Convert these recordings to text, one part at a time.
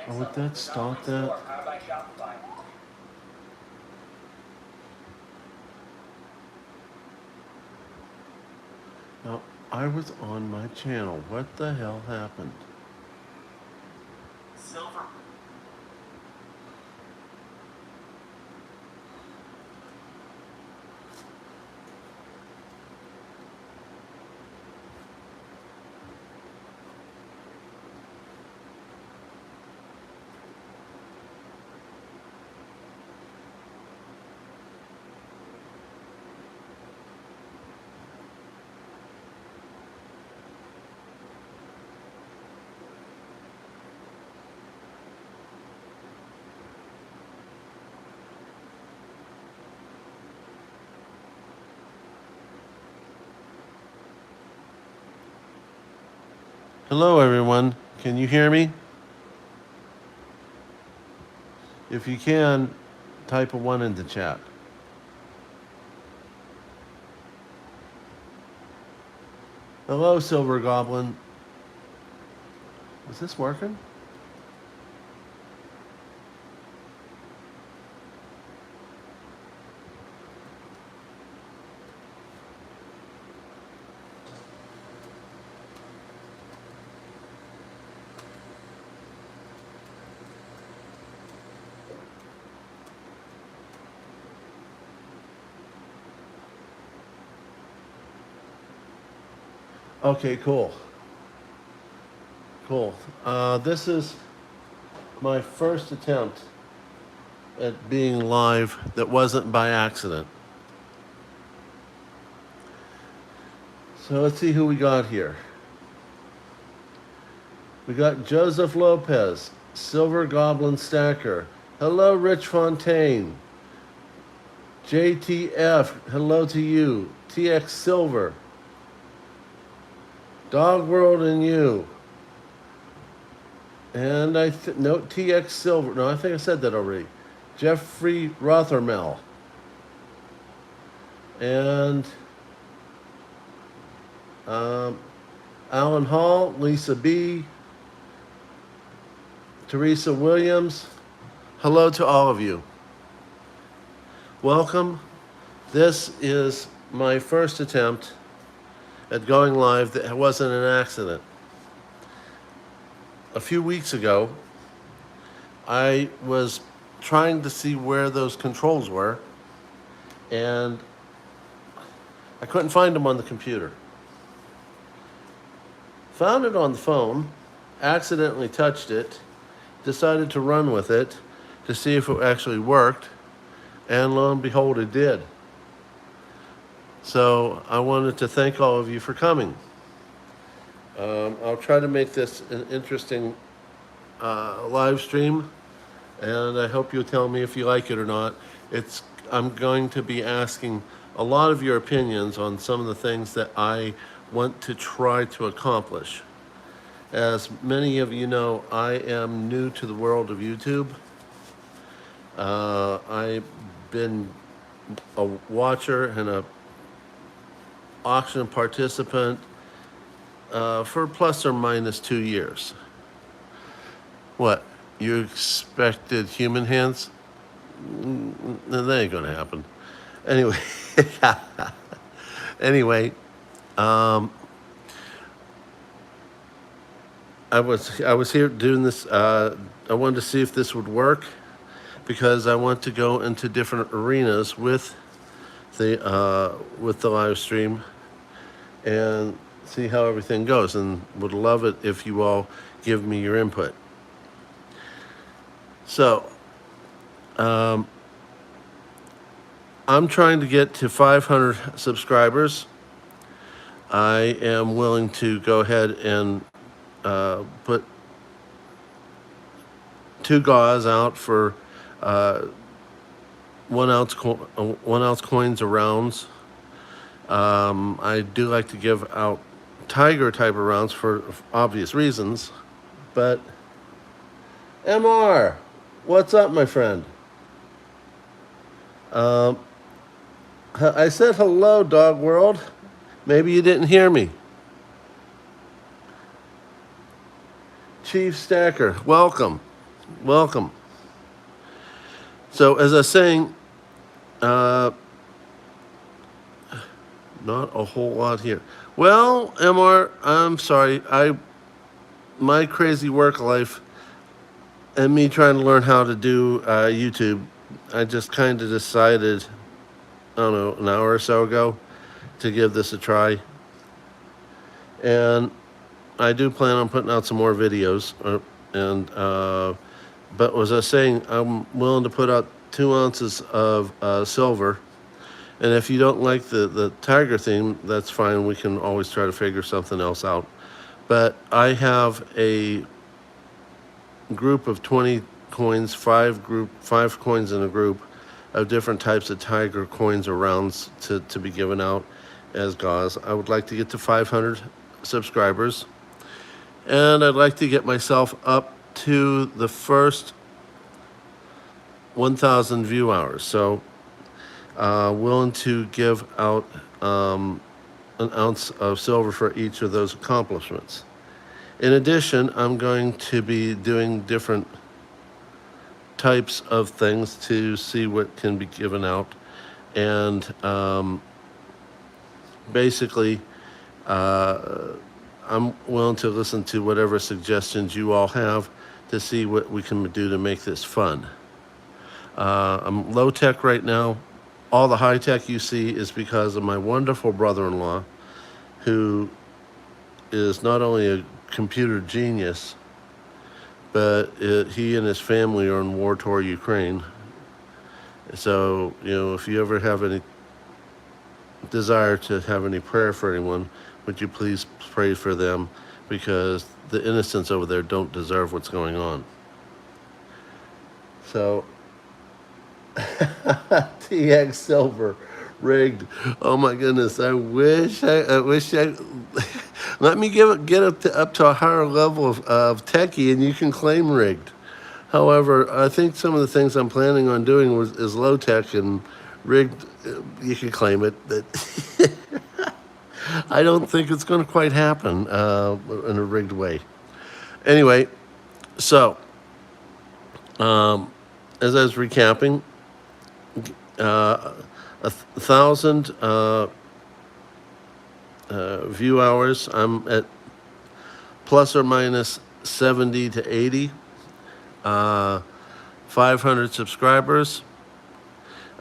Oh, would that stop that? Now, I was on my channel. What the hell happened? Silver. Hello, everyone. Can you hear me? If you can, type a 1 in the chat. Hello, Silver Goblin. Is this working? Okay, cool. Cool. This is my first attempt at being live that wasn't by accident. So let's see who we got here. We got Joseph Lopez, Silver Goblin Stacker. Hello, Rich Fontaine. JTF, hello to you. TX Silver. Dog World and you. And no, TX Silver. No, I think I said that already. Jeffrey Rothermel. And Alan Hall, Lisa B, Teresa Williams. Hello to all of you. Welcome. This is my first attempt at going live that wasn't an accident. A few weeks ago, I was trying to see where those controls were, and I couldn't find them on the computer. Found it on the phone, accidentally touched it, decided to run with it to see if it actually worked, and lo and behold, it did. So I wanted to thank all of you for coming. I'll try to make this an interesting live stream, and I hope you'll tell me if you like it or not. I'm going to be asking a lot of your opinions on some of the things that I want to try to accomplish. As many of you know, I am new to the world of YouTube. I've been a watcher and a auction participant for plus or minus 2 years. What? You expected human hands? That ain't gonna happen. Anyway, anyway, I was here doing this. I wanted to see if this would work because I want to go into different arenas with the live stream and see how everything goes, and would love it if you all give me your input. So, I'm trying to get to 500 subscribers. I am willing to go ahead and put 2 GAWs out for 1 ounce coins or rounds. I do like to give out tiger type of rounds for obvious reasons, but MR, what's up, my friend? I said hello, Dog World. Maybe you didn't hear me. Chief Stacker, welcome. Welcome. So, as I was saying, not a whole lot here. Well, MR, I'm sorry. My crazy work life and me trying to learn how to do YouTube, I just kind of decided, I don't know, an hour or so ago to give this a try. And I do plan on putting out some more videos. But as I was saying, I'm willing to put out 2 ounces of silver. And if you don't like the tiger theme, that's fine. We can always try to figure something else out. But I have a group of 20 coins, five coins in a group of different types of tiger coins or rounds to be given out as GAWs. I would like to get to 500 subscribers. And I'd like to get myself up to the first 1,000 view hours. So willing to give out an ounce of silver for each of those accomplishments. In addition, I'm going to be doing different types of things to see what can be given out. And basically, I'm willing to listen to whatever suggestions you all have to see what we can do to make this fun. I'm low tech right now. All the high tech you see is because of my wonderful brother-in-law, who is not only a computer genius, but he and his family are in war-torn Ukraine. So, you know, if you ever have any desire to have any prayer for anyone, would you please pray for them, because the innocents over there don't deserve what's going on. So, TX Silver rigged. Oh my goodness! I wish I let me get up to a higher level of techie, and you can claim rigged. However, I think some of the things I'm planning on doing is low tech, and rigged. You can claim it, but I don't think it's going to quite happen in a rigged way. Anyway, so as I was recapping, 1,000 view hours. I'm at plus or minus 70 to 80. 500 subscribers.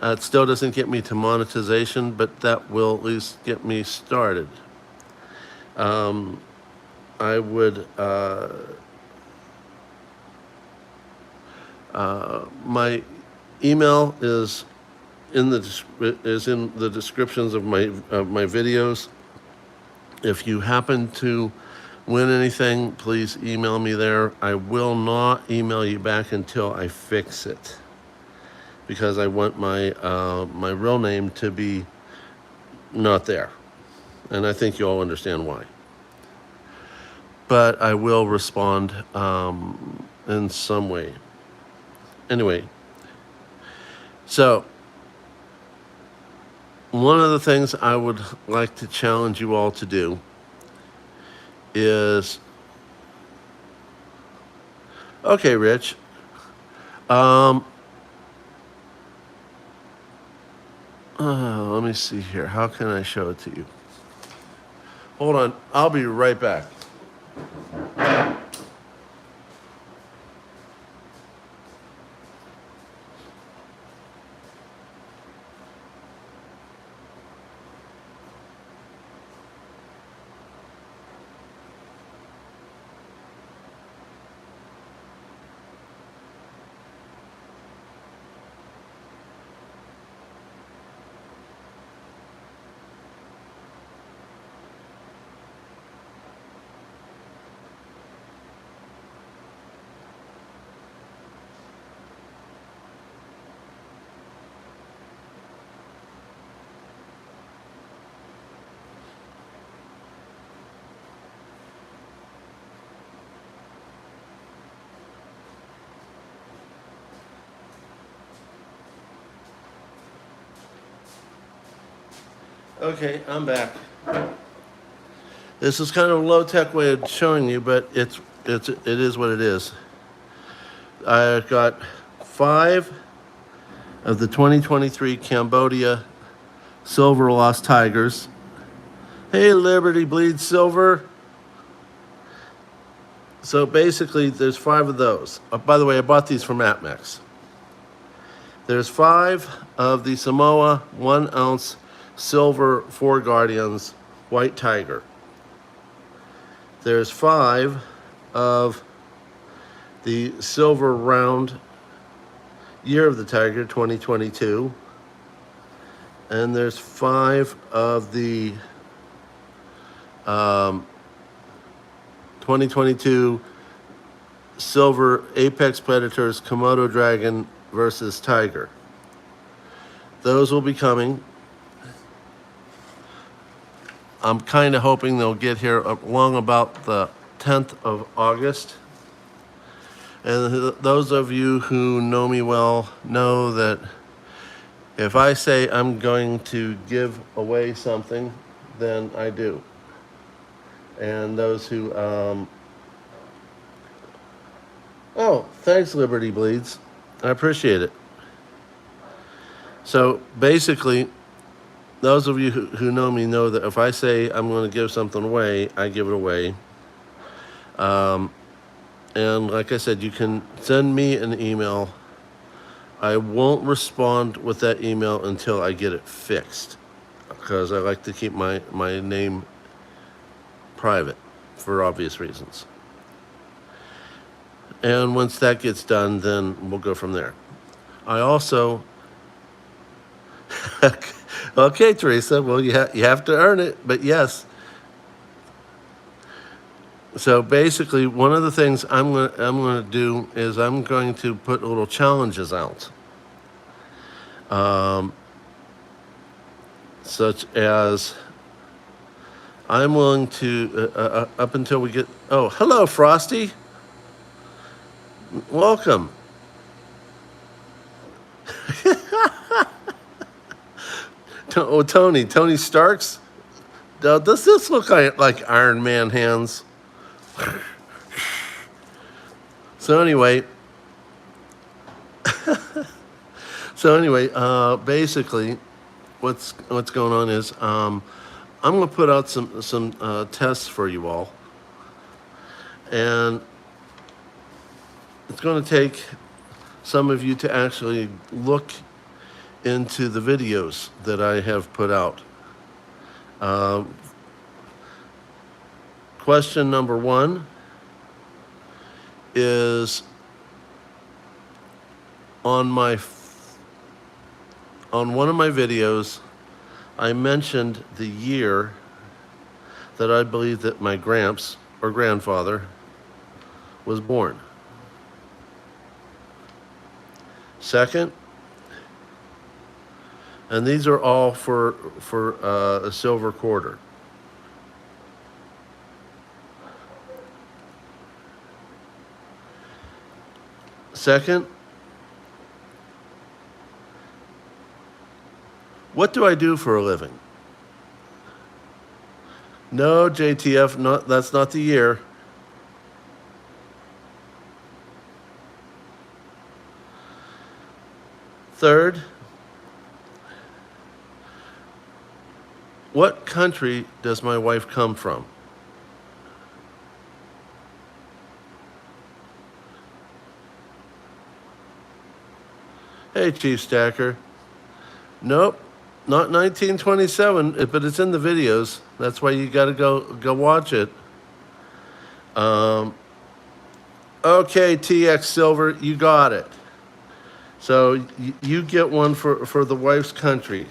It still doesn't get me to monetization, but that will at least get me started. I would, my email is in the descriptions of my videos. If you happen to win anything, please email me there. I will not email you back until I fix it, because I want my my real name to be not there, and I think you all understand why. But I will respond in some way. Anyway, so one of the things I would like to challenge you all to do is, okay, Rich, let me see here. How can I show it to you? Hold on. I'll be right back. Okay, I'm back. This is kind of a low-tech way of showing you, but it's it is what it is. I've got 5 of the 2023 Cambodia Silver Lost Tigers. Hey, Liberty Bleeds Silver. So basically, there's 5 of those. By the way, I bought these from APMEX. There's 5 of the Samoa 1 ounce silver 4 Guardians White Tiger. There's 5 of the silver round Year of the Tiger 2022. And there's 5 of the 2022 Silver Apex Predators Komodo Dragon versus Tiger. Those will be coming. I'm kind of hoping they'll get here along about the 10th of August. And those of you who know me well know that if I say I'm going to give away something, then I do. And those who, oh, thanks, Liberty Bleeds. I appreciate it. So basically, those of you who know me know that if I say I'm going to give something away, I give it away. And like I said, you can send me an email. I won't respond with that email until I get it fixed, because I like to keep my name private for obvious reasons. And once that gets done, then we'll go from there. I also, okay, Teresa, well, you have to earn it, but yes. So basically, one of the things I'm going to do is I'm going to put little challenges out, such as I'm willing to up until we get. Oh, hello, Frosty. Welcome. Oh, Tony Stark's. Does this look like Iron Man hands? So anyway, basically, what's going on is I'm going to put out some tests for you all, and it's going to take some of you to actually look into the videos that I have put out. Question number 1 is on one of my videos, I mentioned the year that I believe that my gramps or grandfather was born. Second, and these are all for a silver quarter. Second, what do I do for a living? No, JTF, that's not the year. Third, what country does my wife come from? Hey, Chief Stacker. Nope, not 1927, but it's in the videos. That's why you got to go watch it. Okay, TX Silver, you got it. So you get one for the wife's country.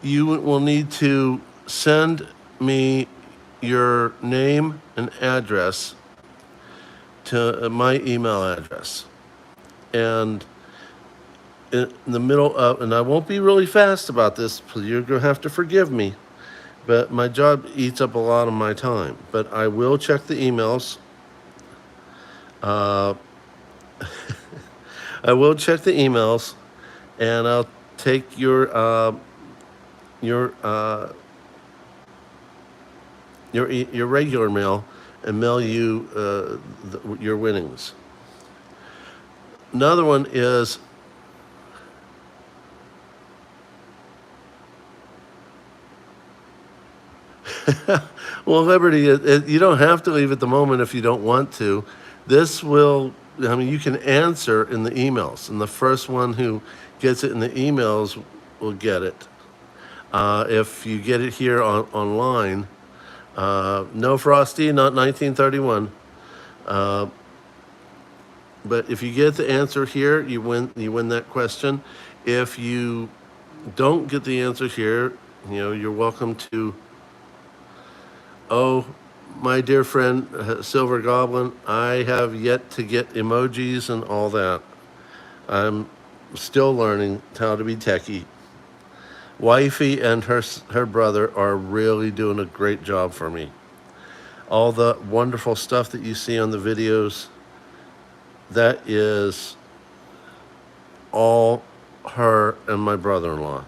You will need to send me your name and address to my email address. And in the middle of, and I won't be really fast about this, you're going to have to forgive me, but my job eats up a lot of my time. But I will check the emails. I will check the emails, and I'll take your your regular mail and mail you your winnings. Another one is well, Liberty, you don't have to leave at the moment if you don't want to. This will, I mean, you can answer in the emails, and the first one who gets it in the emails will get it. If you get it here online, no Frosty, not 1931. But if you get the answer here, you win that question. If you don't get the answer here, you're welcome to. Oh, my dear friend, Silver Goblin, I have yet to get emojis and all that. I'm still learning how to be techie. Wifey and her brother are really doing a great job for me. All the wonderful stuff that you see on the videos, that is all her and my brother-in-law.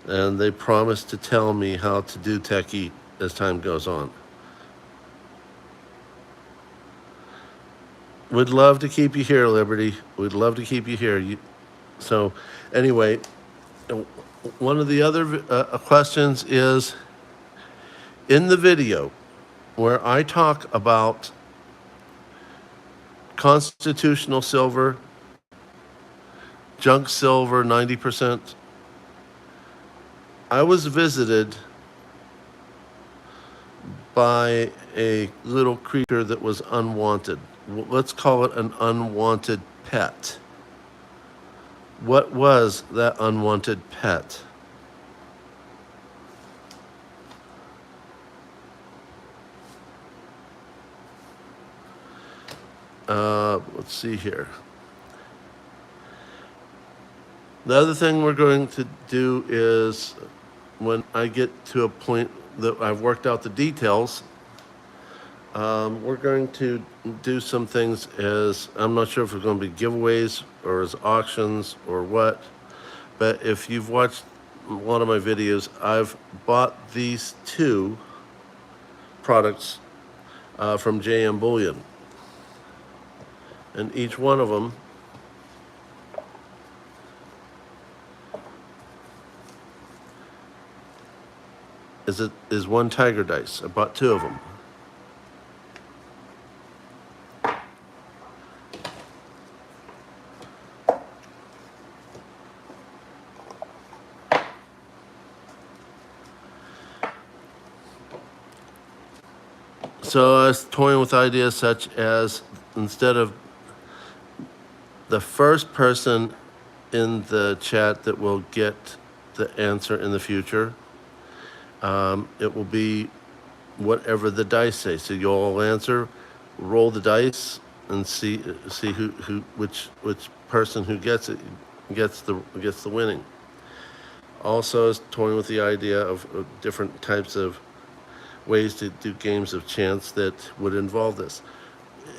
And they promised to tell me how to do techie as time goes on. We'd love to keep you here, Liberty. We'd love to keep you here. So anyway, one of the other questions is, in the video where I talk about constitutional silver, junk silver 90%, I was visited by a little creature that was unwanted. Let's call it an unwanted pet. What was that unwanted pet? Let's see here. The other thing we're going to do is, when I get to a point that I've worked out the details, we're going to do some things as, I'm not sure if it's going to be giveaways or as auctions or what, but if you've watched one of my videos, I've bought these two products from JM Bullion. And each one of them is one tiger dice. I bought two of them. So I was toying with ideas such as, instead of the first person in the chat that will get the answer in the future, it will be whatever the dice say. So you'll all answer, roll the dice, and see which person who gets it gets the winning. Also, is toying with the idea of different types of ways to do games of chance that would involve this.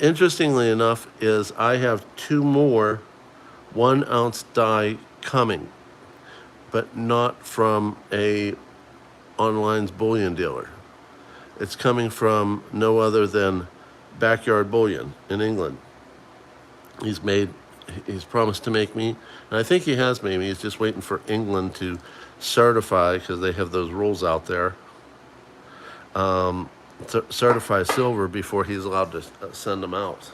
Interestingly enough, is I have two more 1 ounce die coming, but not from a online bullion dealer. It's coming from no other than Backyard Bullion in England. He's promised to make me, and I think he has made me. He's just waiting for England to certify, because they have those rules out there, to certify silver before he's allowed to send them out.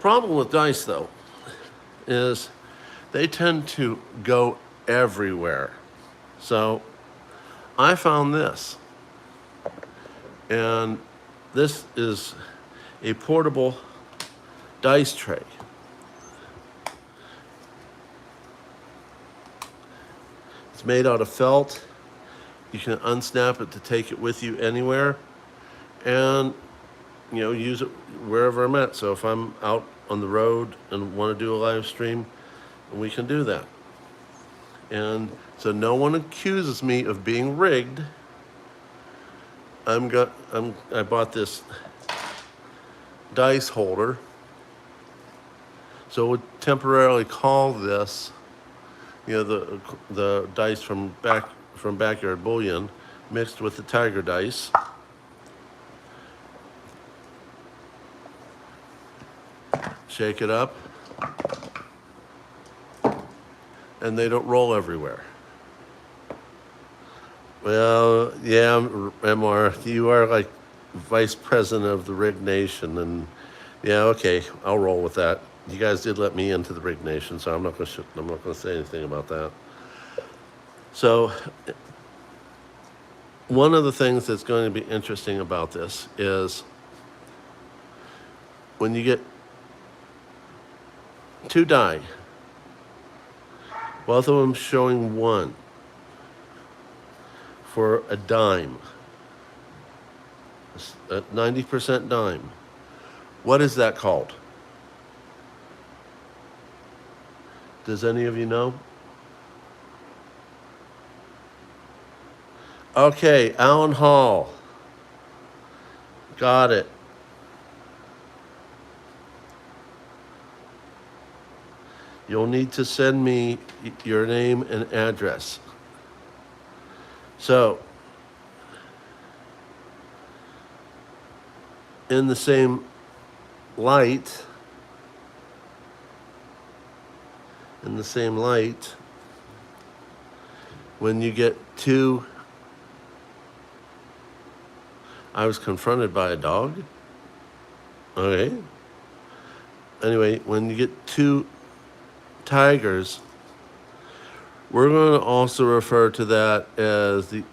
Problem with dice, though, is they tend to go everywhere. So I found this, and this is a portable dice tray. It's made out of felt. You can unsnap it to take it with you anywhere, and use it wherever I'm at. So if I'm out on the road and want to do a live stream, we can do that. And so no one accuses me of being rigged. I bought this dice holder, so we'll temporarily call this the dice from backyard bullion mixed with the tiger dice. Shake it up, and they don't roll everywhere. Well, yeah, MR, you are like vice president of the Rig Nation, and yeah, okay, I'll roll with that. You guys did let me into the Rig Nation, so I'm not going to say anything about that. So, one of the things that's going to be interesting about this is when you get two die, both of them showing 1 for a dime, a 90% dime. What is that called? Does any of you know? Okay, Alan Hall. Got it. You'll need to send me your name and address. So, in the same light, when you get two, I was confronted by a dog. Okay. Anyway, when you get two tigers, we're going to also refer to that as the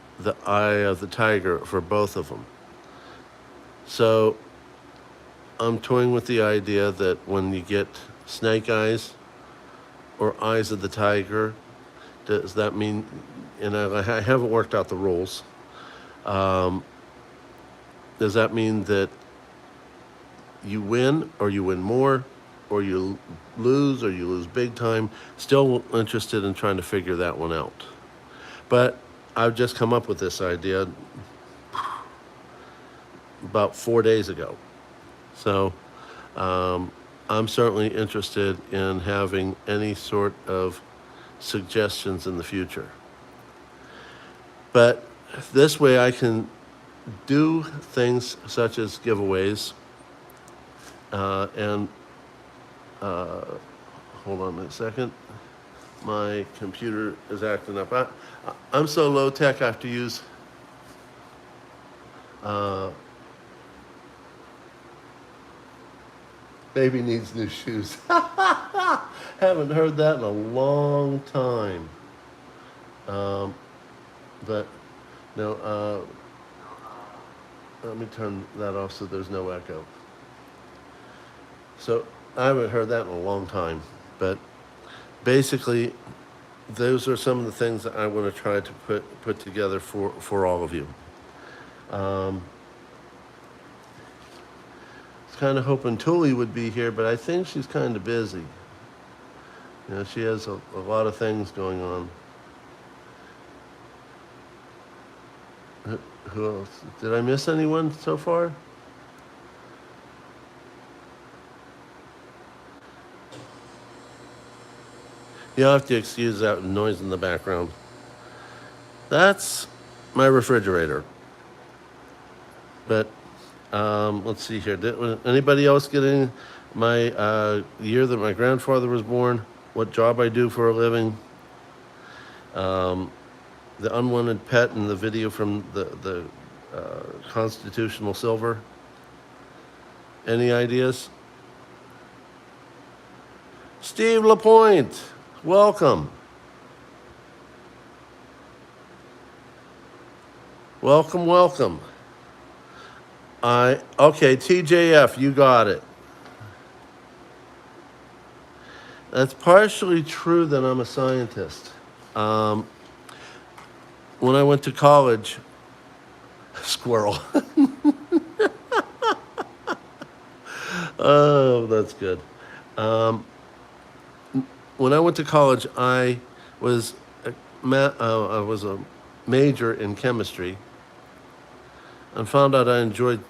eye of the tiger for both of them. So I'm toying with the idea that when you get snake eyes or eyes of the tiger, does that mean, and I haven't worked out the rules, does that mean that you win or you win more or you lose big time? Still interested in trying to figure that one out. But I've just come up with this idea about 4 days ago. So I'm certainly interested in having any sort of suggestions in the future. But this way I can do things such as giveaways and hold on a second. My computer is acting up. I'm so low tech I have to use baby needs new shoes. Haven't heard that in a long time. But no, let me turn that off so there's no echo. So I haven't heard that in a long time, but basically those are some of the things that I want to try to put together for all of you. I was kind of hoping Tuli would be here, but I think she's kind of busy. You know, she has a lot of things going on. Who else? Did I miss anyone so far? You'll have to excuse that noise in the background. That's my refrigerator. But let's see here. Did anybody else get my year that my grandfather was born? What job I do for a living? The unwanted pet in the video from the Constitutional Silver. Any ideas? Steve Lapointe, welcome. Welcome, welcome. Okay, TJF, you got it. That's partially true that I'm a scientist. When I went to college, squirrel. Oh, that's good. When I went to college, I was a major in chemistry, and found out I enjoyed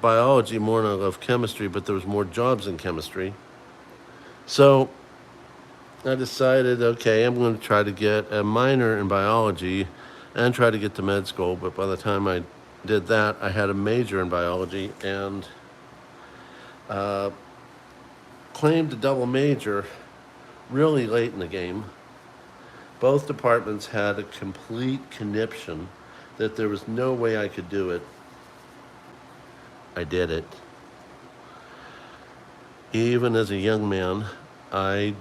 biology more than I loved chemistry, but there was more jobs in chemistry. So I decided, okay, I'm going to try to get a minor in biology and try to get to med school. But by the time I did that, I had a major in biology and claimed a double major really late in the game. Both departments had a complete conniption that there was no way I could do it. I did it. Even as a young man, I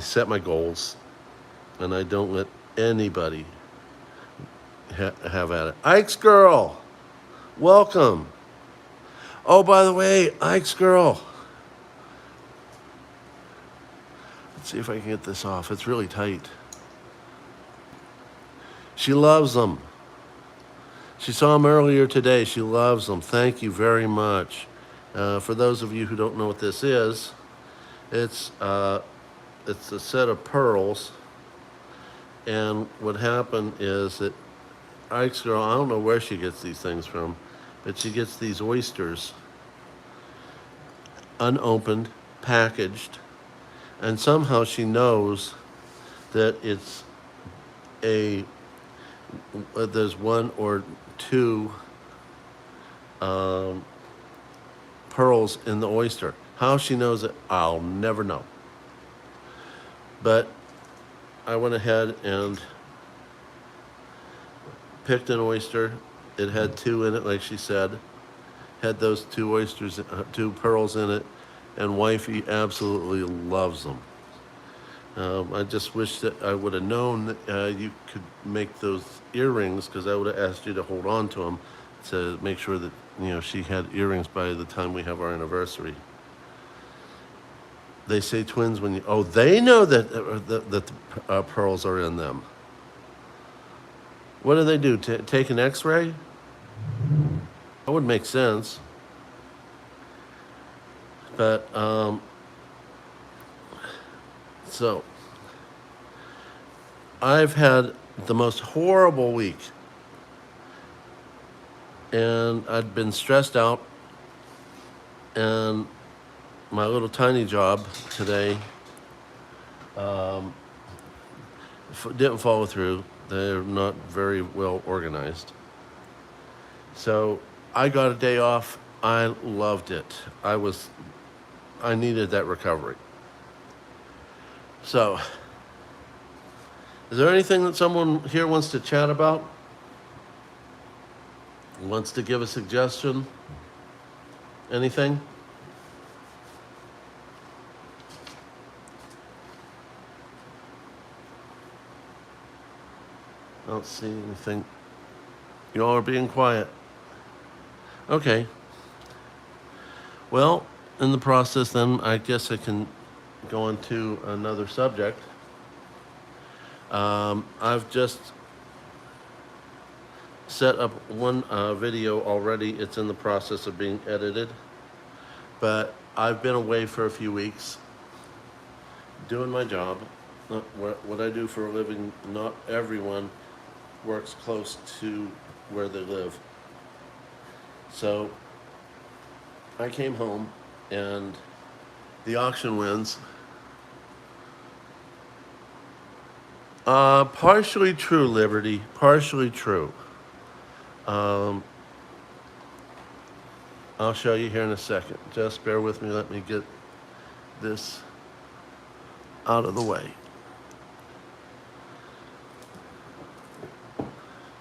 set my goals, and I don't let anybody have at it. Ike's girl, welcome. Oh, by the way, Ike's girl. Let's see if I can get this off. It's really tight. She loves them. She saw them earlier today. She loves them. Thank you very much. For those of you who don't know what this is, it's a set of pearls. And what happened is that Ike's girl, I don't know where she gets these things from, but she gets these oysters unopened, packaged, and somehow she knows that it's there's one or two pearls in the oyster. How she knows it, I'll never know. But I went ahead and picked an oyster. It had two in it, like she said. Had those two oysters, two pearls in it, and wifey absolutely loves them. I just wish that I would have known that you could make those earrings, because I would have asked you to hold on to them to make sure that she had earrings by the time we have our anniversary. They say twins when you... Oh, they know that the pearls are in them. What do they do? Take an X-ray? That would make sense. But, so, I've had the most horrible week. And I'd been stressed out. And my little tiny job today didn't follow through. They're not very well organized. So I got a day off. I loved it. I needed that recovery. So, is there anything that someone here wants to chat about? Wants to give a suggestion? Anything? I don't see anything. You all are being quiet. Okay. Well, in the process then, I guess I can go on to another subject. I've just set up one video already. It's in the process of being edited. But I've been away for a few weeks doing my job. What I do for a living, not everyone works close to where they live. So I came home and the auction wins. Partially true, Liberty, partially true. I'll show you here in a second. Just bear with me, let me get this out of the way.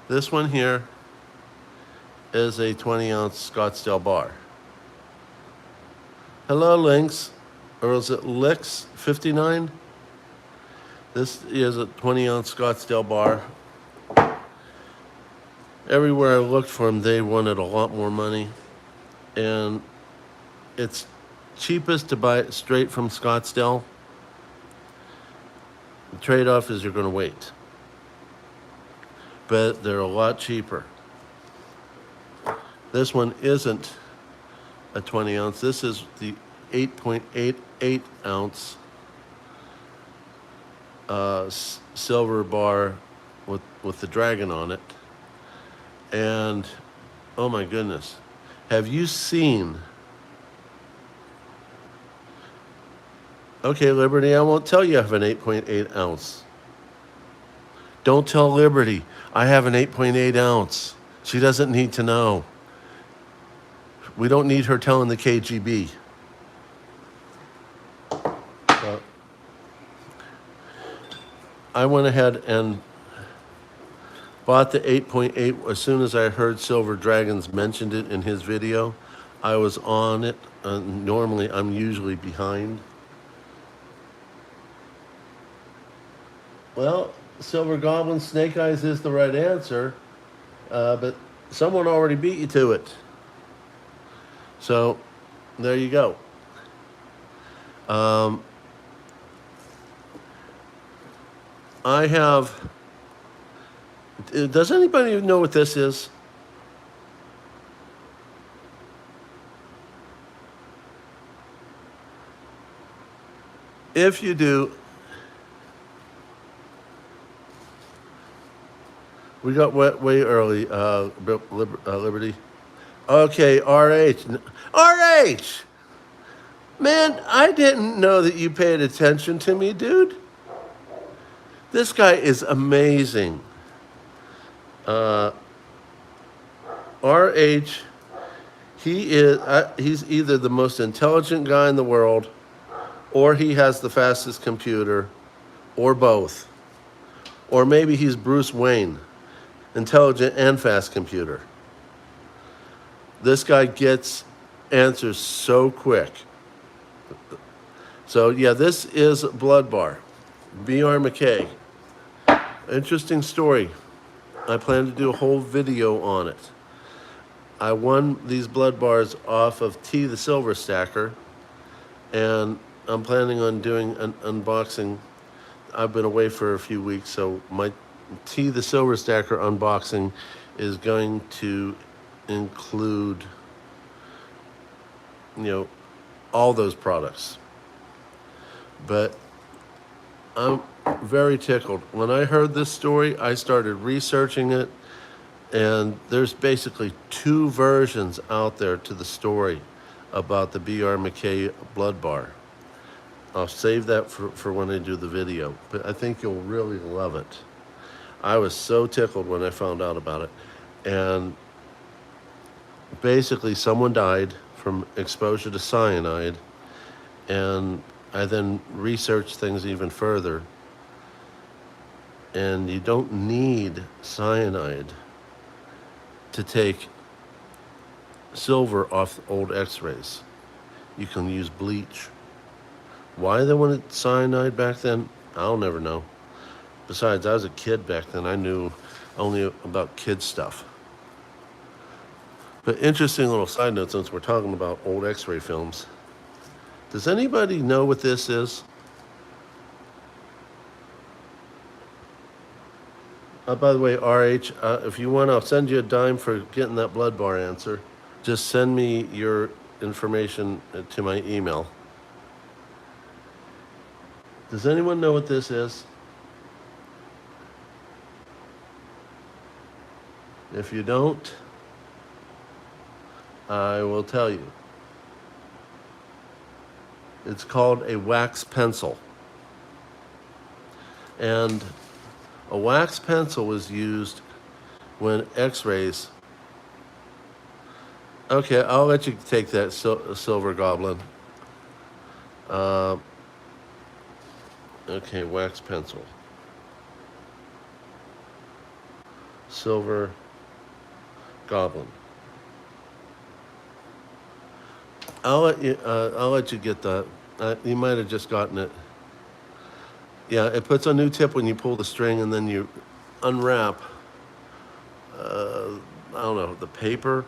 This one here is a 20-ounce Scottsdale bar. Hello, Lynx, or is it Lix 59? This is a 20-ounce Scottsdale bar. Everywhere I looked for them, they wanted a lot more money. And it's cheapest to buy it straight from Scottsdale. The trade-off is you're going to wait. But they're a lot cheaper. This one isn't a 20 ounce. This is the 8.88 ounce silver bar with the dragon on it. And oh my goodness, have you seen Okay, Liberty, I won't tell you I have an 8.8 ounce. Don't tell Liberty I have an 8.8 ounce. She doesn't need to know. We don't need her telling the KGB. I went ahead and bought the 8.8 as soon as I heard Silver Dragons mentioned it in his video. I was on it. Normally, I'm usually behind. Well, Silver Goblin, Snake Eyes is the right answer, but someone already beat you to it. So, there you go. I have... Does anybody know what this is? If you do, we got way early, Liberty. Okay, RH. RH! Man, I didn't know that you paid attention to me, dude. This guy is amazing. RH, he's either the most intelligent guy in the world, or he has the fastest computer, or both. Or maybe he's Bruce Wayne, intelligent and fast computer. This guy gets answers so quick. So yeah, this is Blood Bar, B.R. McKay. Interesting story. I plan to do a whole video on it. I won these blood bars off of T the Silver Stacker, and I'm planning on doing an unboxing. I've been away for a few weeks, so my T the Silver Stacker unboxing is going to include, all those products. But I'm very tickled. When I heard this story, I started researching it, and there's basically two versions out there to the story about the B.R. McKay blood bar. I'll save that for when I do the video, but I think you'll really love it. I was so tickled when I found out about it. And basically someone died from exposure to cyanide, and I then researched things even further. And you don't need cyanide to take silver off old x-rays. You can use bleach. Why they wanted cyanide back then, I'll never know. Besides, I was a kid back then. I knew only about kid stuff. But interesting little side note, since we're talking about old x-ray films. Does anybody know what this is? By the way, RH, if you want, I'll send you a dime for getting that blood bar answer. Just send me your information to my email. Does anyone know what this is? If you don't, I will tell you. It's called a wax pencil. And a wax pencil was used when x-rays... Okay, I'll let you take that, Silver Goblin. Okay, wax pencil. Silver Goblin. I'll let you get that. You might have just gotten it. Yeah, it puts a new tip when you pull the string, and then you unwrap, I don't know, the paper.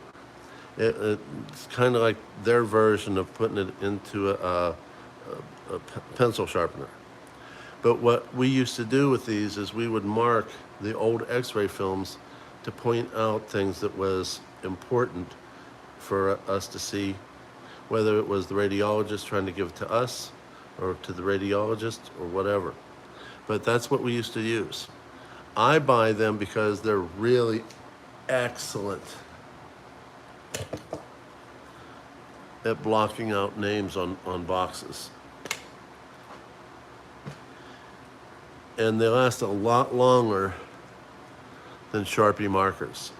It's kind of like their version of putting it into a pencil sharpener. But what we used to do with these is we would mark the old x-ray films to point out things that was important for us to see, whether it was the radiologist trying to give it to us or to the radiologist or whatever. But that's what we used to use. I buy them because they're really excellent at blocking out names on boxes. and they last a lot longer than Sharpie markers.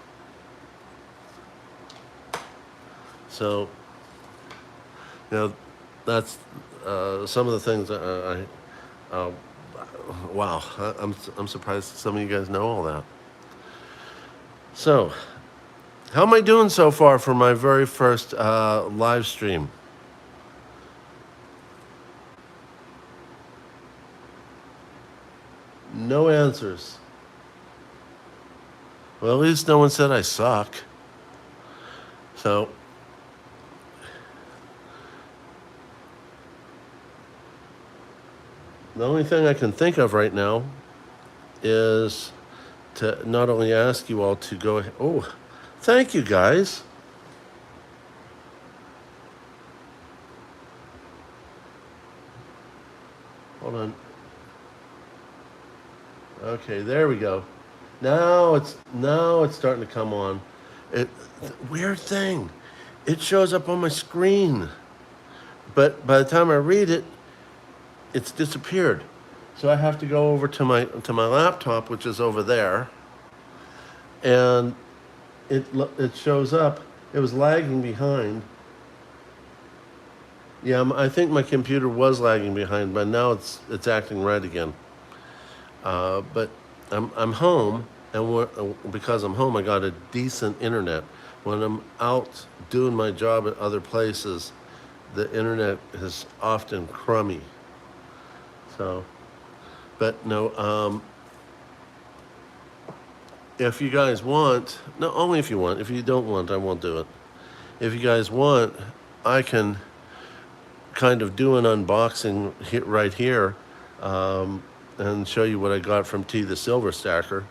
So, you know, that's some of the things wow, I'm surprised some of you guys know all that. So, how am I doing so far for my very first live stream? No answers. Well, at least no one said I suck. So, the only thing I can think of right now is to not only ask you all to go ahead. Oh, thank you guys. Hold on. Okay, there we go. Now it's starting to come on. Weird thing. It shows up on my screen, but by the time I read it, it's disappeared. So I have to go over to my laptop, which is over there, and it shows up. It was lagging behind. Yeah, I think my computer was lagging behind, but now it's acting right again. But I'm home, and because I'm home, I got a decent internet. When I'm out doing my job at other places, the internet is often crummy. So, but no, if you guys want, no, only if you want. If you don't want, I won't do it. If you guys want, I can kind of do an unboxing right here, and show you what I got from the Silver Stacker.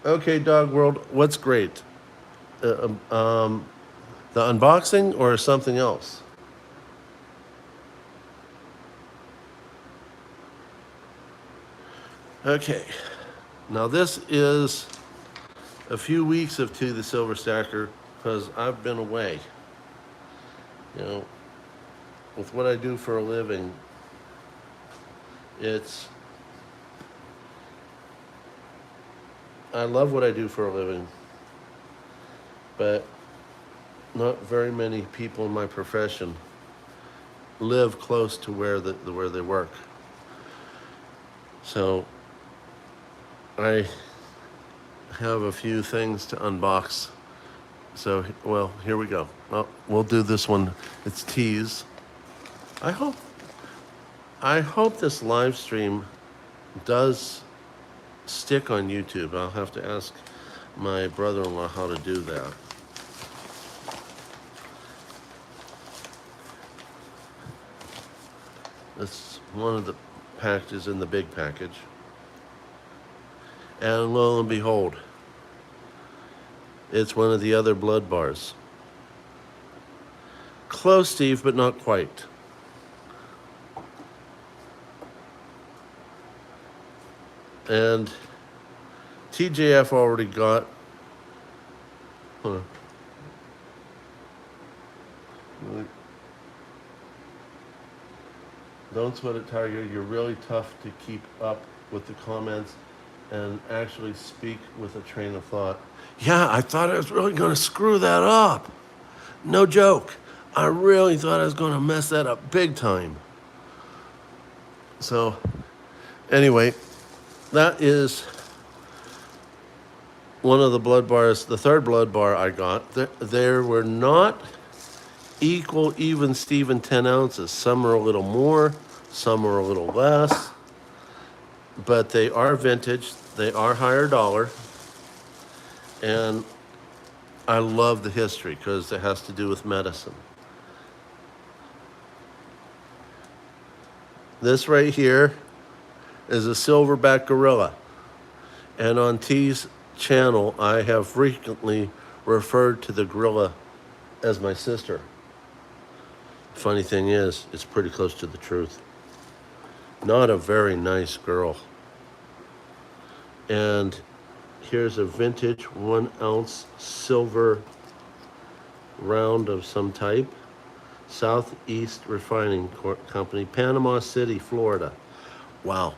Okay, Dog World, what's great? The unboxing or something else? Okay, now this is a few weeks of the Silver Stacker because I've been away. You know, with what I do for a living, I love what I do for a living, but not very many people in my profession live close to where they work. So I have a few things to unbox. So, well, here we go. Well, we'll do this one. It's teas. I hope this live stream does stick on YouTube. I'll have to ask my brother-in-law how to do that. It's one of the packages in the big package. And lo and behold, it's one of the other blood bars. Close, Steve, but not quite. And TJF already got. Don't sweat it, Tiger. You're really tough to keep up with the comments and actually speak with a train of thought. Yeah, I thought I was really going to screw that up. No joke. I really thought I was going to mess that up big time. So, anyway, that is one of the blood bars, the third blood bar I got. There were not equal, even Steven 10 ounces. Some are a little more, some are a little less, but they are vintage, they are higher dollar, and I love the history because it has to do with medicine. This right here is a silverback gorilla, and on T's channel I have frequently referred to the gorilla as my sister. Funny thing is, it's pretty close to the truth. Not a very nice girl. And here's a vintage 1 ounce silver round of some type. Southeast Refining Company, Panama City, Florida. Wow.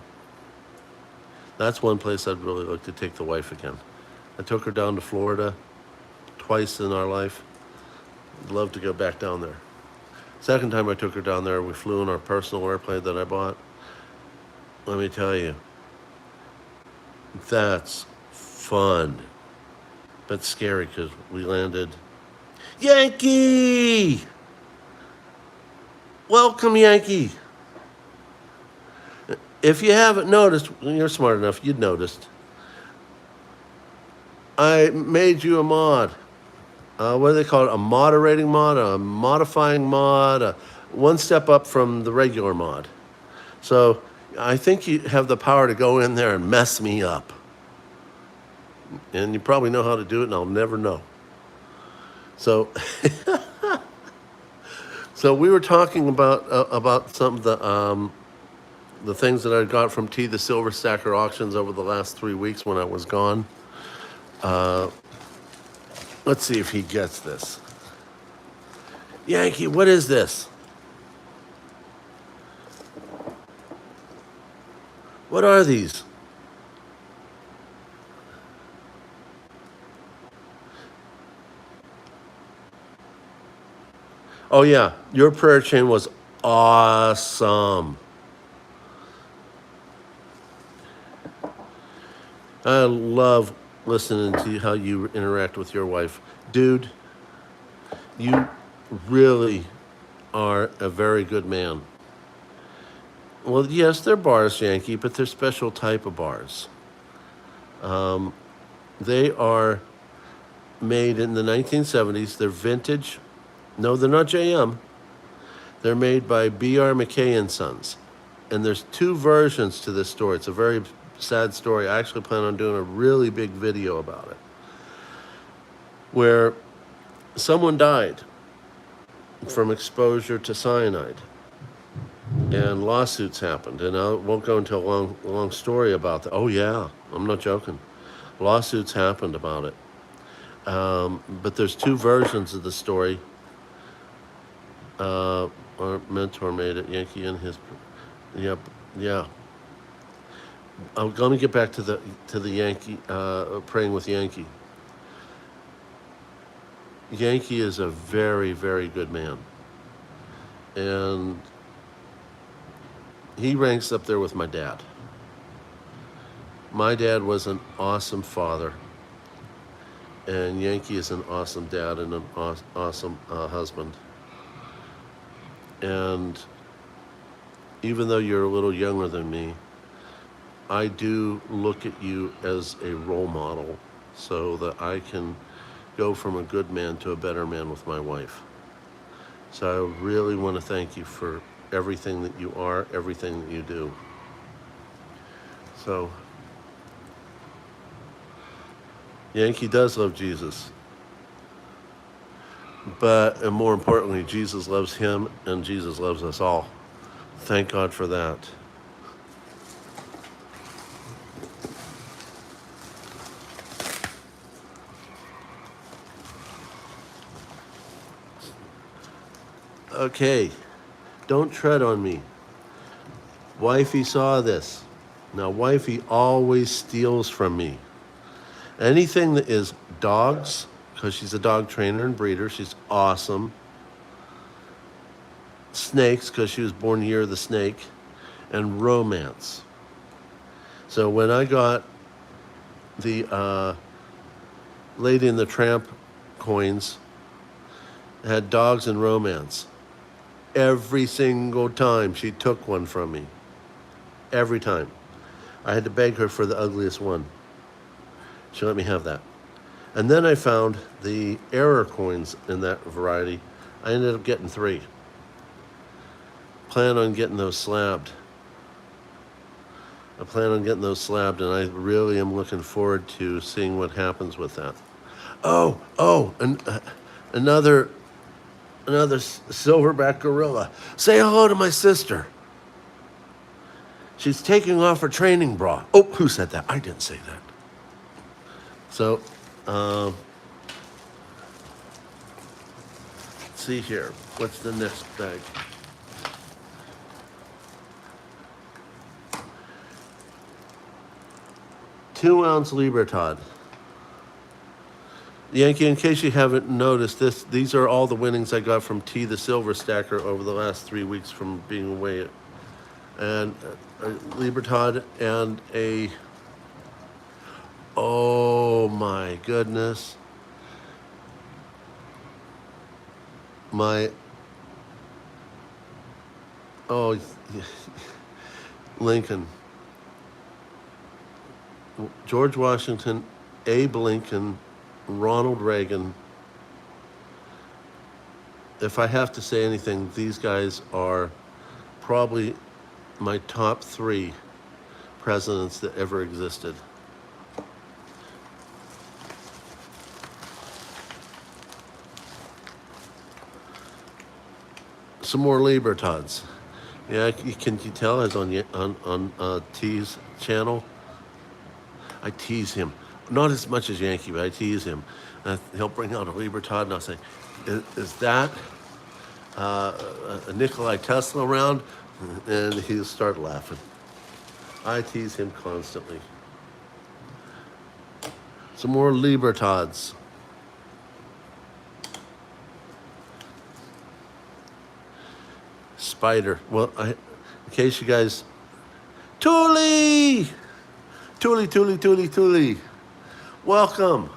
That's one place I'd really like to take the wife again. I took her down to Florida twice in our life. I'd love to go back down there. Second time I took her down there, we flew in our personal airplane that I bought. Let me tell you, that's fun. But scary because we landed. Yankee! Welcome, Yankee. If you haven't noticed, you're smart enough, you'd noticed. I made you a mod. What do they call it? A moderating mod, a modifying mod, one step up from the regular mod. So I think you have the power to go in there and mess me up. And you probably know how to do it, and I'll never know. So, so we were talking about some of the things that I got from the Silver Stacker auctions over the last 3 weeks when I was gone. Let's see if he gets this. Yankee, what is this? What are these? Oh yeah, your prayer chain was awesome. I love listening to how you interact with your wife. Dude, you really are a very good man. Well, yes, they're bars, Yankee, but they're special type of bars. They are made in the 1970s. They're vintage. No, they're not JM. They're made by B.R. McKay and Sons. And there's 2 versions to this story. It's a very sad story. I actually plan on doing a really big video about it, where someone died from exposure to cyanide, and lawsuits happened. And I won't go into a long story about that. Oh yeah, I'm not joking. Lawsuits happened about it. But there's 2 versions of the story. Our mentor made it, Yankee and his, yeah. Let me get back to the Yankee, praying with Yankee. Yankee is a very, very good man. And he ranks up there with my dad. My dad was an awesome father. And Yankee is an awesome dad and an awesome husband. And even though you're a little younger than me, I do look at you as a role model so that I can go from a good man to a better man with my wife. So I really want to thank you for everything that you are, everything that you do. So, Yankee does love Jesus. But, and more importantly, Jesus loves him and Jesus loves us all. Thank God for that. Okay, don't tread on me. Wifey saw this. Now, wifey always steals from me. Anything that is dogs, because she's a dog trainer and breeder, she's awesome. Snakes, because she was born year of the snake. And romance. So when I got the Lady and the Tramp coins, it had dogs and romance. Every single time she took one from me. Every time. I had to beg her for the ugliest one. She let me have that. And then I found the error coins in that variety. I ended up getting 3. Plan on getting those slabbed. I plan on getting those slabbed, and I really am looking forward to seeing what happens with that. And another silverback gorilla. Say hello to my sister. She's taking off her training bra. Oh, who said that? I didn't say that. So, see here. What's the next bag? Two-ounce Libertad. Yankee, in case you haven't noticed, these are all the winnings I got from the Silver Stacker over the last 3 weeks from being away. And a Libertad and a, oh my goodness, Lincoln, George Washington, Abe Lincoln, Ronald Reagan. If I have to say anything, these guys are probably my top 3 presidents that ever existed. Some more Libertads. Yeah, can you tell? It's on T's channel. I tease him, not as much as Yankee, but I tease him. He'll bring out a Libertad, and I'll say, "Is that a Nikolai Tesla round?" And he'll start laughing. I tease him constantly. Some more Libertads. Spider. Well, in case you guys, Tuli! Tuli. Welcome.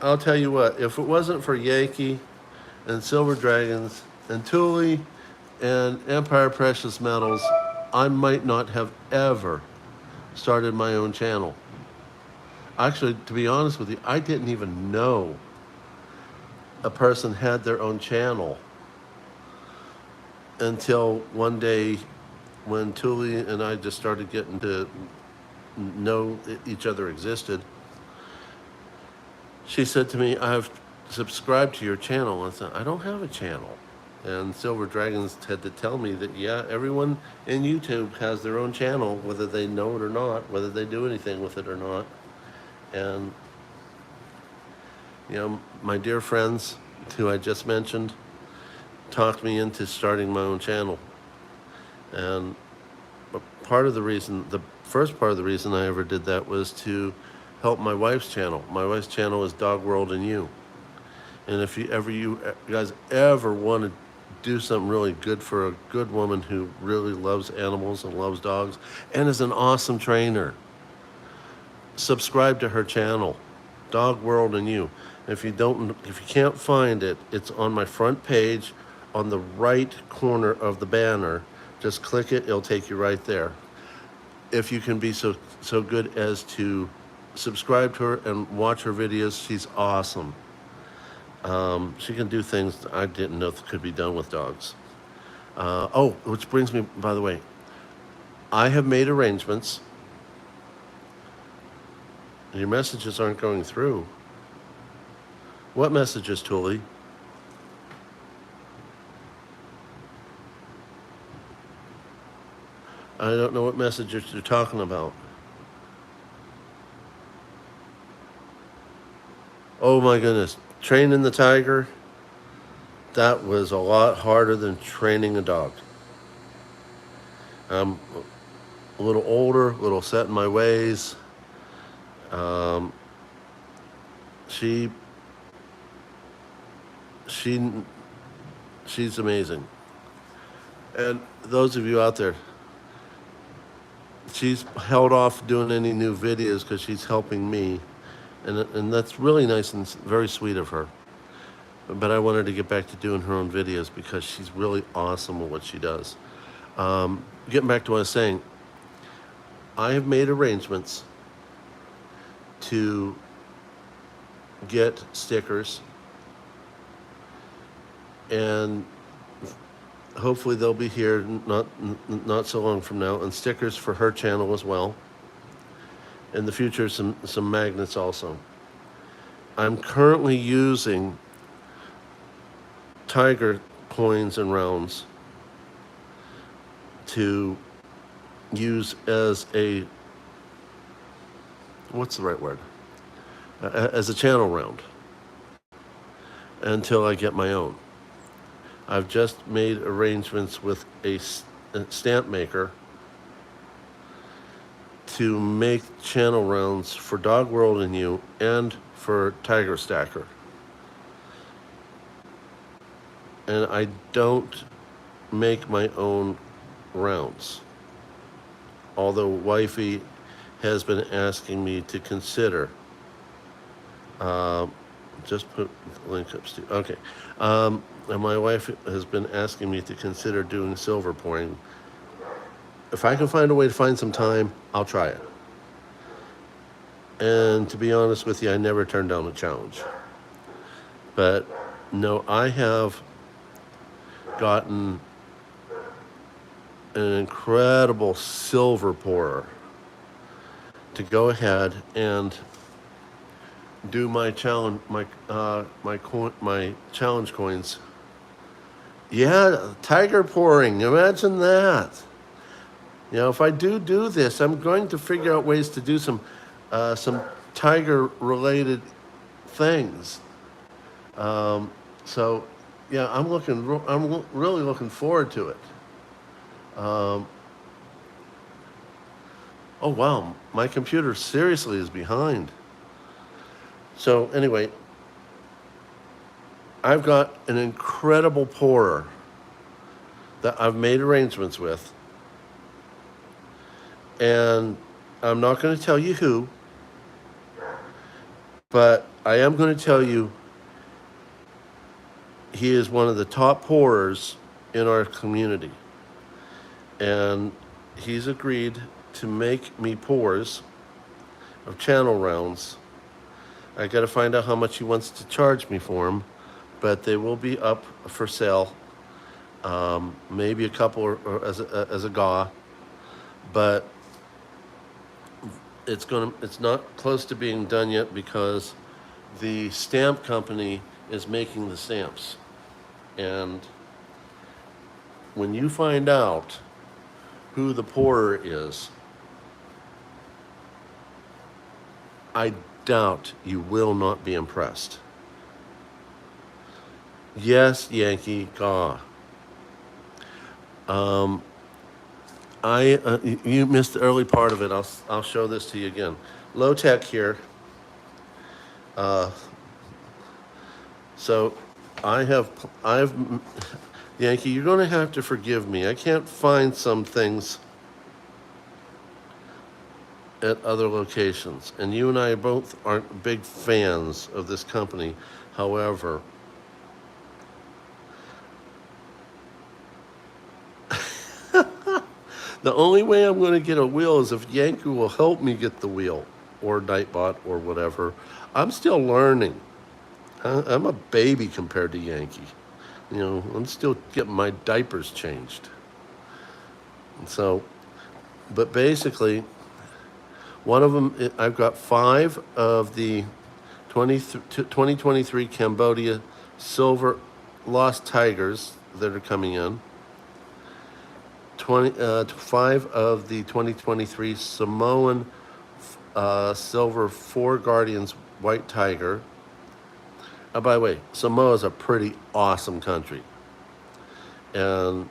I'll tell you what, if it wasn't for Yankee and Silver Dragons and Tuli and Empire Precious Metals, I might not have ever started my own channel. Actually, to be honest with you, I didn't even know a person had their own channel until one day when Tuli and I just started getting to know each other existed. She said to me, "I've subscribed to your channel." I said, "I don't have a channel." And Silver Dragons had to tell me that, yeah, everyone in YouTube has their own channel, whether they know it or not, whether they do anything with it or not. And you know, my dear friends who I just mentioned talked me into starting my own channel. And part of the reason, the first part of the reason I ever did that was to help my wife's channel. My wife's channel is Dog World and You. And if you guys ever want to do something really good for a good woman who really loves animals and loves dogs and is an awesome trainer, subscribe to her channel, Dog World and You. If you can't find it, it's on my front page on the right corner of the banner. Just click it, it'll take you right there. If you can be so good as to subscribe to her and watch her videos, she's awesome. She can do things I didn't know could be done with dogs. Which brings me, by the way, I have made arrangements. Your messages aren't going through. What messages, Tuli? I don't know what messages you're talking about. Oh my goodness. Training the tiger, that was a lot harder than training a dog. I'm a little older, a little set in my ways. She's amazing. And those of you out there, she's held off doing any new videos because she's helping me. And that's really nice and very sweet of her. But I wanted to get back to doing her own videos because she's really awesome at what she does. Getting back to what I was saying, I have made arrangements to get stickers, and hopefully they'll be here not so long from now, and stickers for her channel as well. In the future, some magnets also. I'm currently using tiger coins and rounds to use as a, what's the right word? As a channel round. until I get my own. I've just made arrangements with a stamp maker to make channel rounds for Dog World and You and for Tiger Stacker. And I don't make my own rounds. Although wifey has been asking me to consider. Just put link up, Steve. Okay. And my wife has been asking me to consider doing silver pouring. If I can find a way to find some time, I'll try it. And to be honest with you, I never turned down a challenge. But no, I have gotten an incredible silver pourer to go ahead and do my challenge, my challenge coins. Yeah, tiger pouring. Imagine that. You know, if I do this, I'm going to figure out ways to do some tiger-related things. So, yeah, I'm really looking forward to it. Oh wow, my computer seriously is behind. So anyway, I've got an incredible pourer that I've made arrangements with. And I'm not going to tell you who, but I am going to tell you he is one of the top pourers in our community. And he's agreed to make me pours of channel rounds. I got to find out how much he wants to charge me for them, but they will be up for sale. Maybe a couple or as a GAW, but it's not close to being done yet because the stamp company is making the stamps. And when you find out who the pourer is, I doubt you will not be impressed. Yes, Yankee, GAW. You missed the early part of it. I'll show this to you again. Low tech here. So I've Yankee, you're going to have to forgive me. I can't find some things at other locations. And you and I both aren't big fans of this company. However, the only way I'm going to get a wheel is if Yankee will help me get the wheel, or Nightbot, or whatever. I'm still learning. I'm a baby compared to Yankee. You know, I'm still getting my diapers changed. So, but basically, one of them, I've got 5 of the 2023 Cambodia Silver Lost Tigers that are coming in. 5 of the 2023 Samoan Silver 4 Guardians White Tiger. By the way, Samoa is a pretty awesome country. And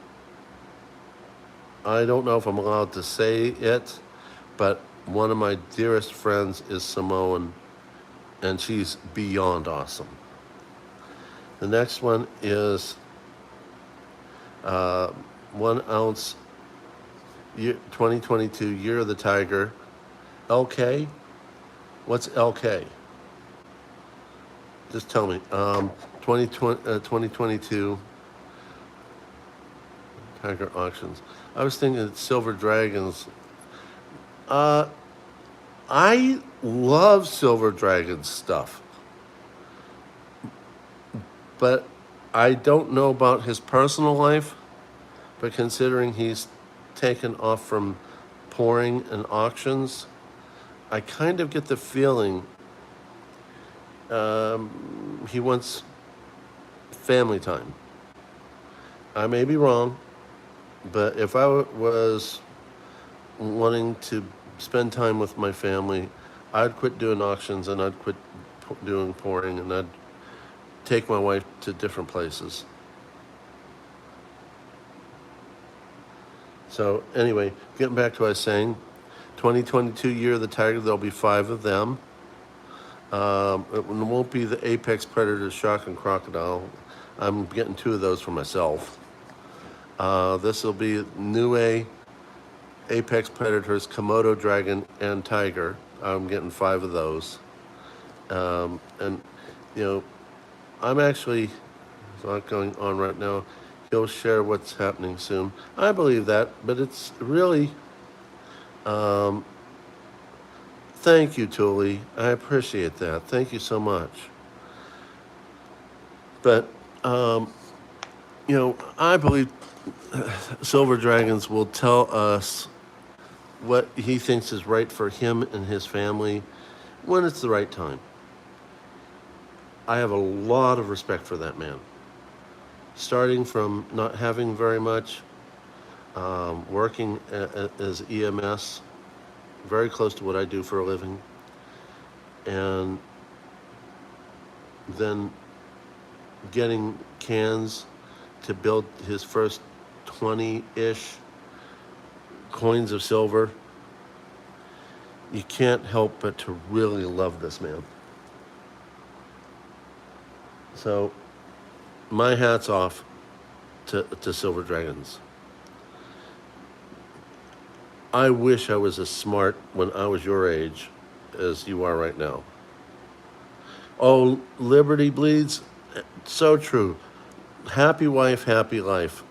I don't know if I'm allowed to say it, but one of my dearest friends is Samoan, and she's beyond awesome. The next one is 1 ounce 2022 Year of the Tiger. LK? What's LK? Just tell me. 2022 Tiger auctions. I was thinking Silver Dragons. I love Silver Dragon stuff, but I don't know about his personal life. But considering he's taken off from pouring and auctions, I kind of get the feeling he wants family time. I may be wrong, but if I was wanting to spend time with my family, I'd quit doing auctions and I'd quit doing pouring, and I'd take my wife to different places. So anyway, getting back to what I was saying, 2022 year of the tiger, there'll be 5 of them. It won't be the apex predator shocking crocodile. I'm getting 2 of those for myself. This will be new apex predators, Komodo dragon and tiger. I'm getting 5 of those. And you know, I'm actually, it's not going on right now. He'll share what's happening soon. I believe that, but it's really, thank you, Tuli. I appreciate that. Thank you so much. But, you know, I believe Silver Dragons will tell us what he thinks is right for him and his family when it's the right time. I have a lot of respect for that man. Starting from not having very much, working as EMS, very close to what I do for a living, and then getting cans to build his first 20-ish coins of silver. You can't help but to really love this man. So my hat's off to Silver Dragons. I wish I was as smart when I was your age as you are right now. Oh, Liberty bleeds. So true. Happy wife, happy life.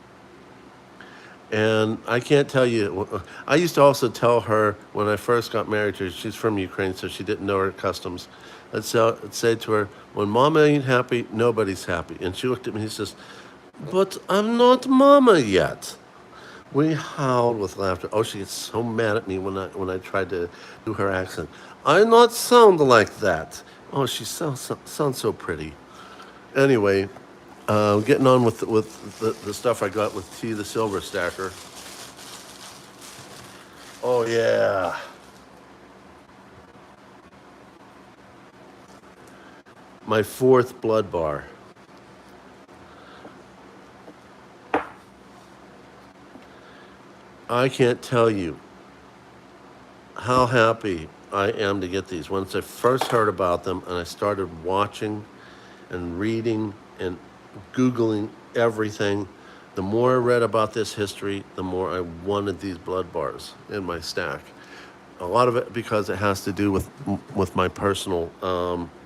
And I can't tell you, I used to also tell her when I first got married to her, she's from Ukraine, so she didn't know her customs. I'd say to her, when Mama ain't happy, nobody's happy. And she looked at me and says, but I'm not Mama yet. We howled with laughter. Oh, she gets so mad at me when I tried to do her accent. I not sound like that. Oh, she sounds so pretty. Anyway, getting on with the stuff I got with T the Silver Stacker. Oh yeah. My 4th blood bar. I can't tell you how happy I am to get these. Once I first heard about them and I started watching and reading and Googling everything, the more I read about this history, the more I wanted these blood bars in my stack. A lot of it because it has to do with my personal,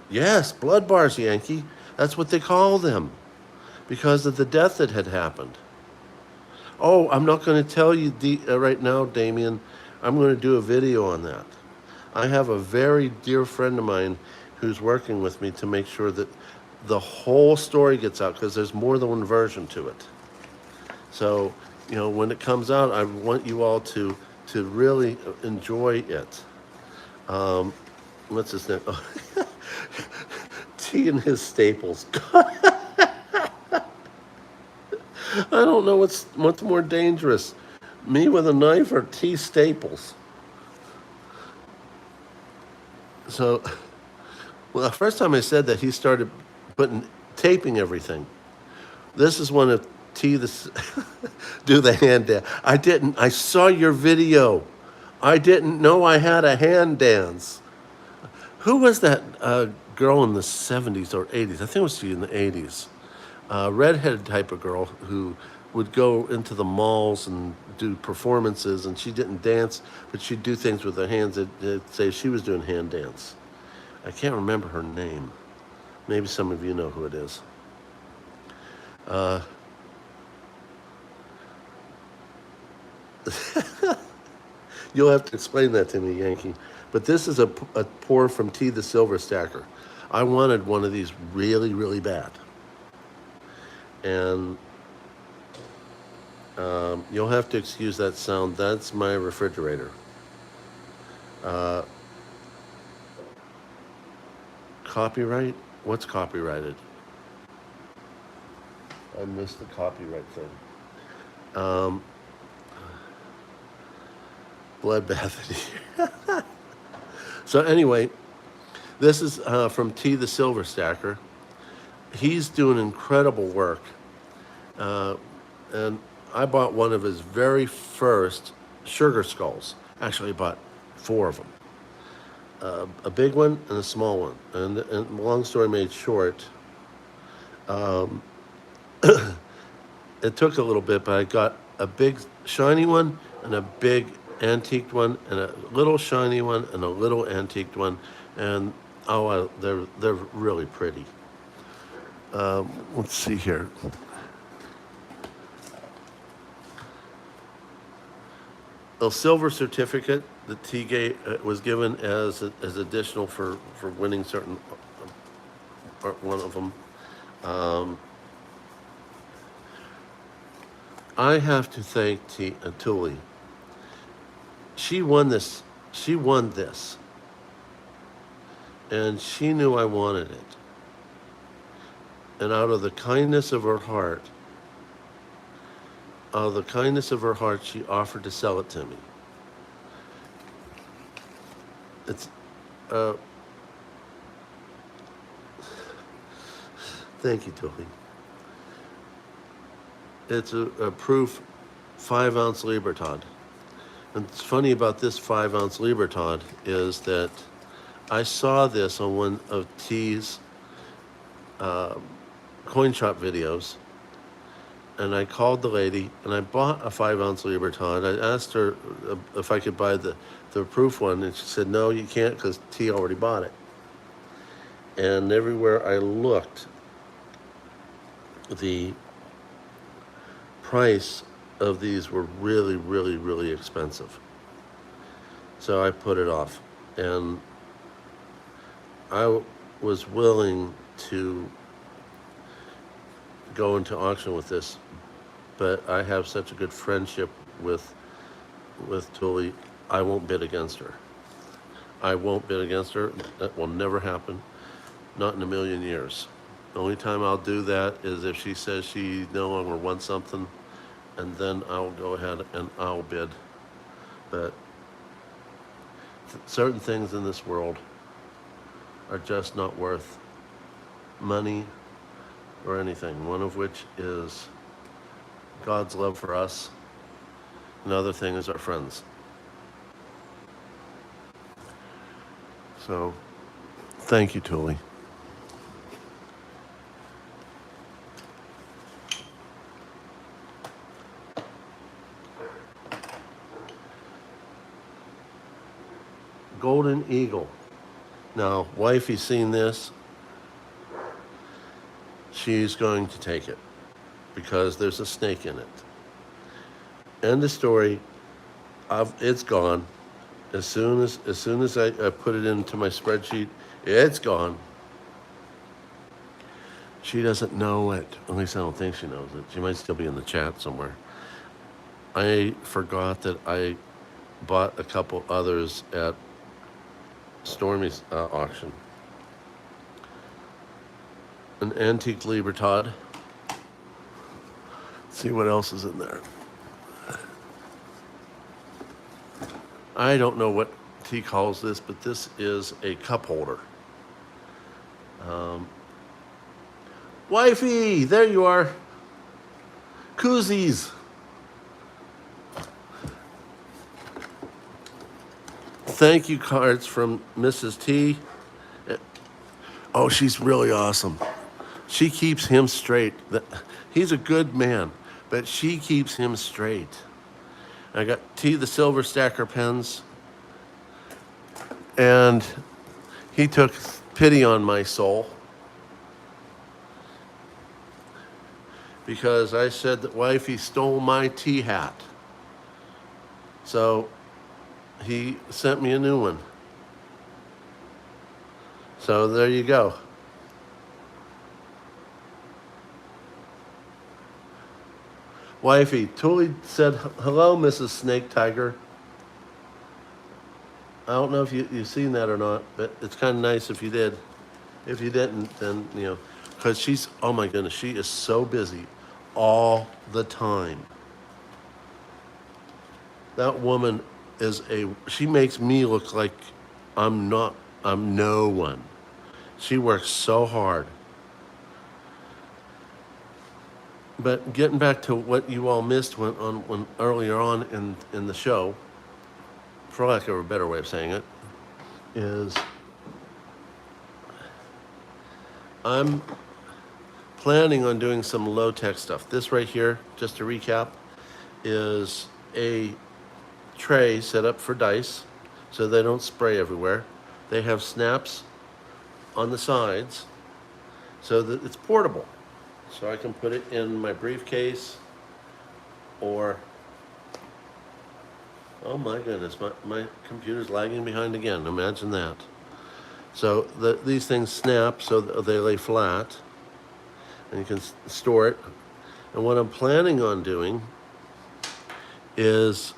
yes, blood bars, Yankee. That's what they call them because of the death that had happened. Oh, I'm not going to tell you right now, Damien. I'm going to do a video on that. I have a very dear friend of mine who's working with me to make sure that the whole story gets out because there's more than one version to it. So, you know, when it comes out, I want you all to really enjoy it. What's his name? Oh, T and his staples. I don't know what's more dangerous, me with a knife or T staples. So, well, the first time I said that, he started taping everything. This is one of T do the hand dance. I saw your video. I didn't know I had a hand dance. Who was that girl in the 70s or 80s? I think it was she in the 80s. Redheaded type of girl who would go into the malls and do performances, and she didn't dance, but she'd do things with her hands that say she was doing hand dance. I can't remember her name. Maybe some of you know who it is. You'll have to explain that to me, Yankee. But this is a pour from T the Silver Stacker. I wanted one of these really, really bad. And you'll have to excuse that sound. That's my refrigerator. Copyright? What's copyrighted? I missed the copyright thing. Bloodbath. So anyway, this is from T the Silver Stacker. he's doing incredible work. And I bought one of his very first sugar skulls. Actually, I bought 4 of them, a big one and a small one. And long story made short, it took a little bit, but I got a big shiny one and a big antiqued one and a little shiny one and a little antiqued one. And they're really pretty. Let's see here. A silver certificate that T-Gate was given as additional for winning certain one of them. I have to thank Tuli. She won this. She won this, and she knew I wanted it. And out of the kindness of her heart, she offered to sell it to me. It's, thank you, Tuli. It's a proof 5-ounce Libertad. And what's funny about this 5-ounce Libertad is that I saw this on one of T's coin shop videos, and I called the lady and I bought a 5-ounce Libertad. I asked her if I could buy the proof one, and she said, no, you can't because T already bought it. And everywhere I looked, the price of these were really, really, really expensive. So I put it off, and I was willing to go into auction with this, but I have such a good friendship with Tuli, I won't bid against her. I won't bid against her. That will never happen. Not in a million years. The only time I'll do that is if she says she no longer wants something, and then I'll go ahead and I'll bid. But certain things in this world are just not worth money or anything, one of which is God's love for us. Another thing is our friends. So, thank you, Tuli. Golden Eagle. Now, wifey's seen this. She's going to take it because there's a snake in it. End of story. It's gone. As soon as I put it into my spreadsheet, it's gone. She doesn't know it. At least I don't think she knows it. She might still be in the chat somewhere. I forgot that I bought a couple others at Stormy's auction. An antique Libertad. Let's see what else is in there. I don't know what T calls this, but this is a cup holder. Wifey, there you are. Koozies. Thank you cards from Mrs. T. Oh, she's really awesome. She keeps him straight. He's a good man, but she keeps him straight. I got T the Silver Stacker pens, and he took pity on my soul because I said that wifey stole my T hat. So he sent me a new one. So there you go. Wifey, Tuli said, hello, Mrs. Snake Tiger. I don't know if you've seen that or not, but it's kind of nice if you did. If you didn't, then, you know, because she's, oh my goodness, she is so busy all the time. That woman she makes me look like I'm no one. She works so hard. But getting back to what you all missed when earlier on in the show, for lack of a better way of saying it, is I'm planning on doing some low-tech stuff. This right here, just to recap, is a tray set up for dice so they don't spray everywhere. They have snaps on the sides so that it's portable. So I can put it in my briefcase or, oh my goodness, my computer's lagging behind again. Imagine that. So these things snap so that they lay flat and you can store it. And what I'm planning on doing is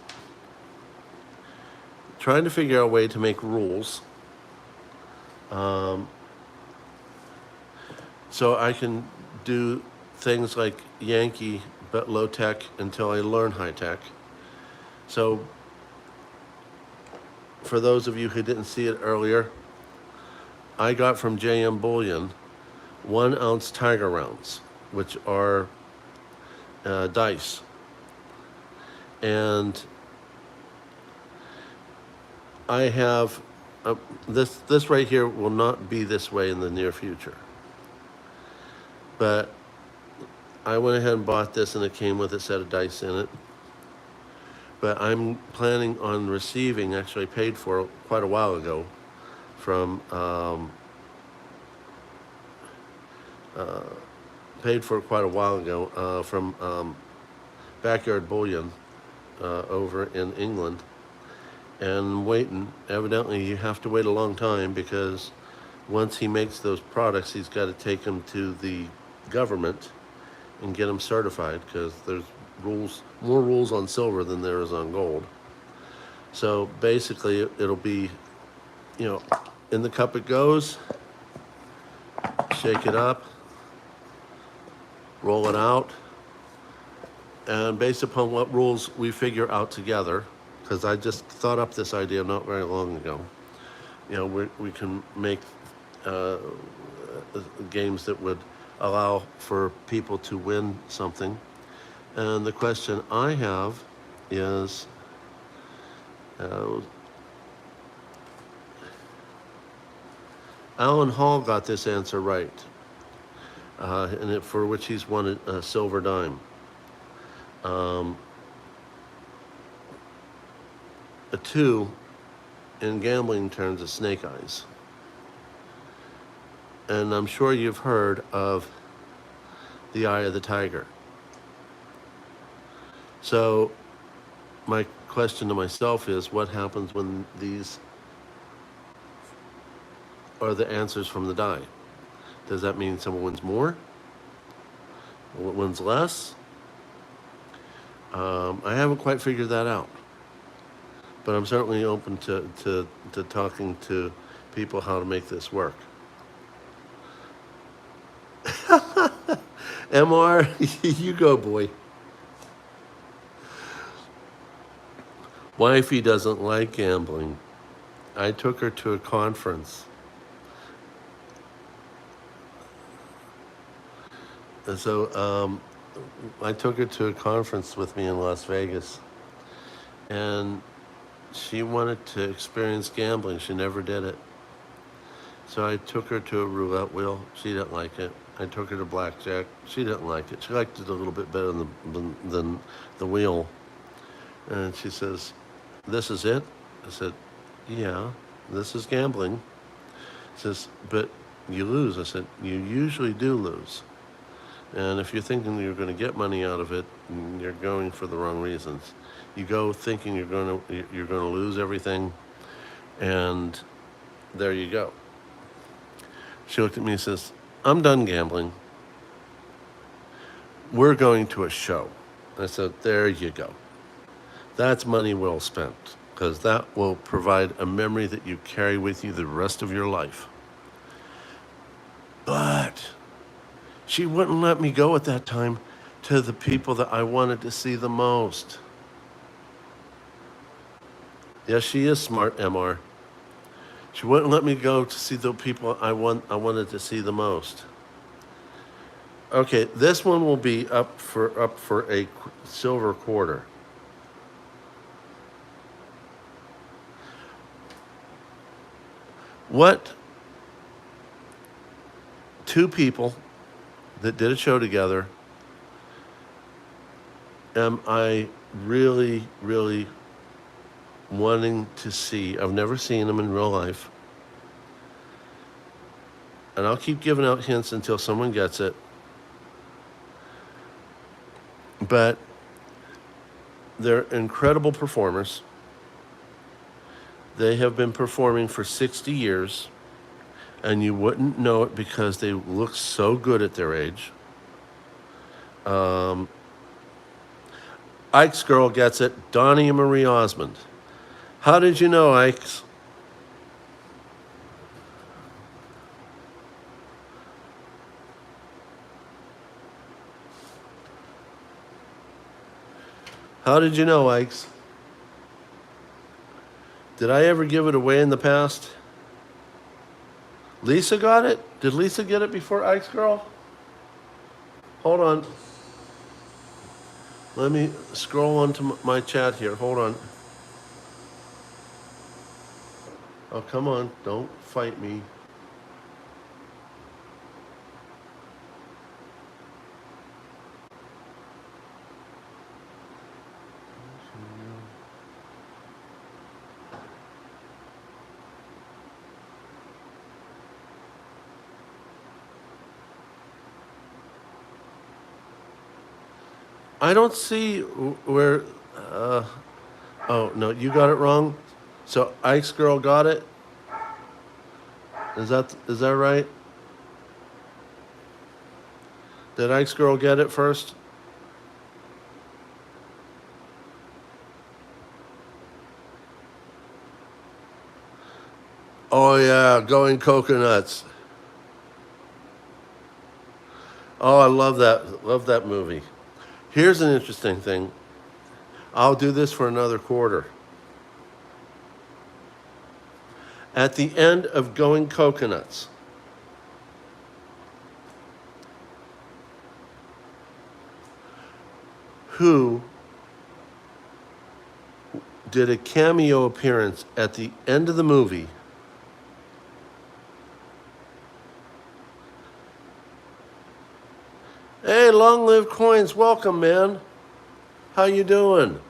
trying to figure out a way to make rules so I can do things like Yankee but low tech until I learn high tech. So for those of you who didn't see it earlier, I got from JM Bullion 1 ounce tiger rounds, which are dice. And I have this right here will not be this way in the near future. But I went ahead and bought this, and it came with a set of dice in it. But I'm planning on receiving, actually paid for quite a while ago, from from Backyard Bullion over in England, and waiting. Evidently, you have to wait a long time because once he makes those products, he's got to take them to the government and get them certified because there's more rules on silver than there is on gold. So basically, it'll be, in the cup it goes, shake it up, roll it out, and based upon what rules we figure out together, because I just thought up this idea not very long ago, we can make games that would allow for people to win something. And the question I have is, Alan Hall got this answer right, for which he's won a silver dime. A 2 in gambling terms is snake eyes. And I'm sure you've heard of the eye of the tiger. So my question to myself is, what happens when these are the answers from the die? Does that mean someone wins more? Wins less? I haven't quite figured that out. But I'm certainly open to talking to people how to make this work. MR, you go, boy. Wifey doesn't like gambling. I took her to a conference. And so I took her to a conference with me in Las Vegas. And she wanted to experience gambling. She never did it. So I took her to a roulette wheel. She didn't like it. I took her to blackjack. She didn't like it. She liked it a little bit better than the wheel. And she says, "This is it?" I said, "Yeah, this is gambling." She says, "But you lose." I said, "You usually do lose. And if you're thinking you're going to get money out of it, you're going for the wrong reasons. You go thinking you're going to lose everything, and there you go." She looked at me and says, "I'm done gambling. We're going to a show." I said, "There you go. That's money well spent, because that will provide a memory that you carry with you the rest of your life." But she wouldn't let me go at that time to the people that I wanted to see the most. Yes, she is smart, MR. She wouldn't let me go to see the people I wanted to see the most. Okay, this one will be up for a silver quarter. What two people that did a show together am I really, really wanting to see? I've never seen them in real life. And I'll keep giving out hints until someone gets it. But they're incredible performers. They have been performing for 60 years, and you wouldn't know it because they look so good at their age. Ike's girl gets it, Donnie and Marie Osmond. How did you know, Ike's? How did you know, Ike's? Did I ever give it away in the past? Lisa got it? Did Lisa get it before Ike's girl? Hold on. Let me scroll onto my chat here. Hold on. Oh, come on. Don't fight me. I don't see where. Oh no, you got it wrong. So Ike's girl got it. Is that right? Did Ike's girl get it first? Oh yeah, Going Coconuts. Oh, I love that. Love that movie. Here's an interesting thing. I'll do this for another quarter. At the end of Going Coconuts, who did a cameo appearance at the end of the movie Hey, Long Live Coins, welcome, man. How you doing?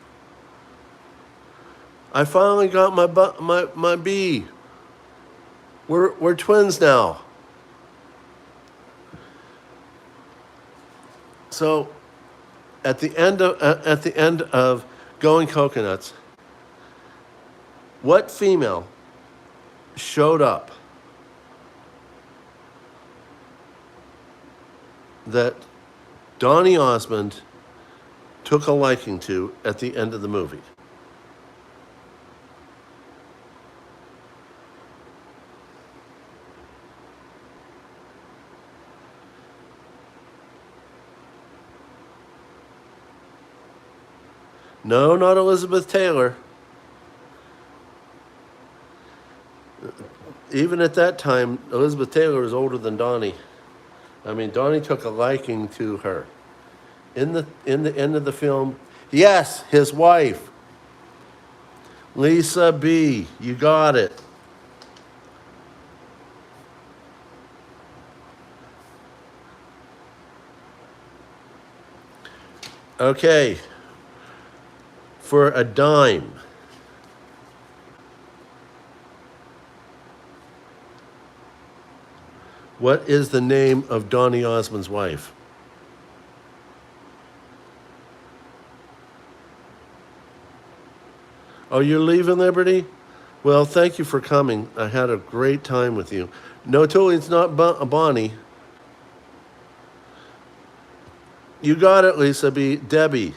I finally got my bee. We're twins now. So, at the end of Going Coconuts, what female showed up that Donny Osmond took a liking to at the end of the movie? No, not Elizabeth Taylor. Even at that time, Elizabeth Taylor was older than Donnie. I mean, Donnie took a liking to her. In the end of the film, yes, his wife, Lisa B. You got it. Okay. For a dime. What is the name of Donny Osmond's wife? Oh, you're leaving, Liberty? Well, thank you for coming. I had a great time with you. No, Tuli, it's not Bonnie. You got it, Lisa B. Debbie.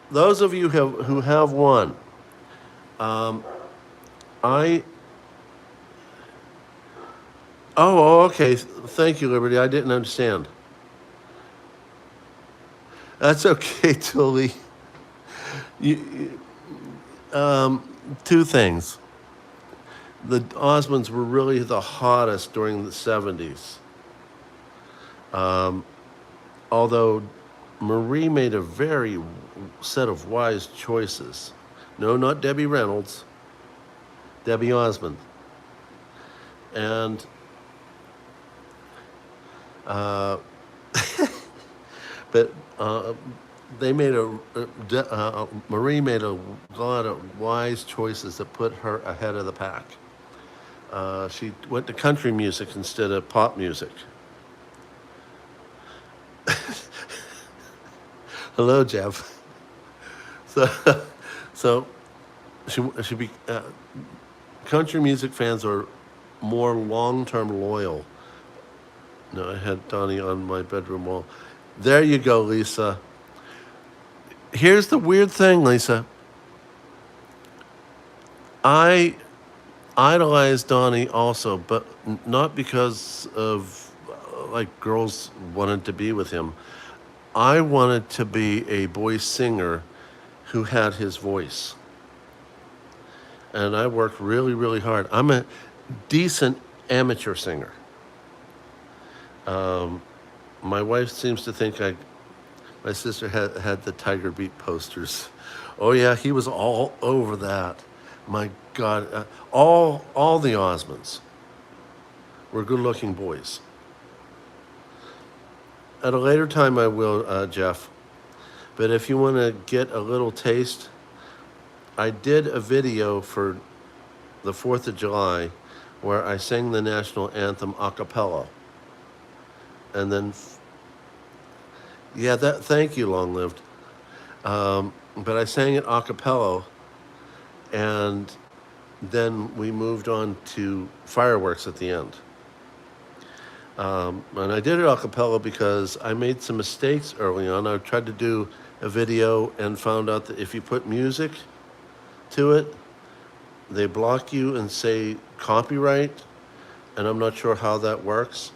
Those of you who have won, Oh, okay. Thank you, Liberty. I didn't understand. That's okay, Tuli. Two things. the Osmonds were really the hottest during the 70s. Although Marie made a very set of wise choices. No, not Debbie Reynolds, Debbie Osmond. And but they made Marie made a lot of wise choices that put her ahead of the pack. She went to country music instead of pop music. Hello, Jeff. So, so country music fans are more long-term loyal. No, I had Donnie on my bedroom wall. There you go, Lisa. Here's the weird thing, Lisa. I idolized Donnie also, but not because of like girls wanted to be with him. I wanted to be a boy singer who had his voice. And I worked really, really hard. I'm a decent amateur singer. My wife seems to think my sister had the Tiger Beat posters. Oh yeah, he was all over that. My God, all the Osmonds were good-looking boys. At a later time, I will, Jeff. But if you want to get a little taste, I did a video for the 4th of July where I sang the national anthem a cappella. And then, thank you, long lived. But I sang it a cappella, and then we moved on to fireworks at the end. And I did it a cappella because I made some mistakes early on. I tried to do a video and found out that if you put music to it, they block you and say copyright, and I'm not sure how that works.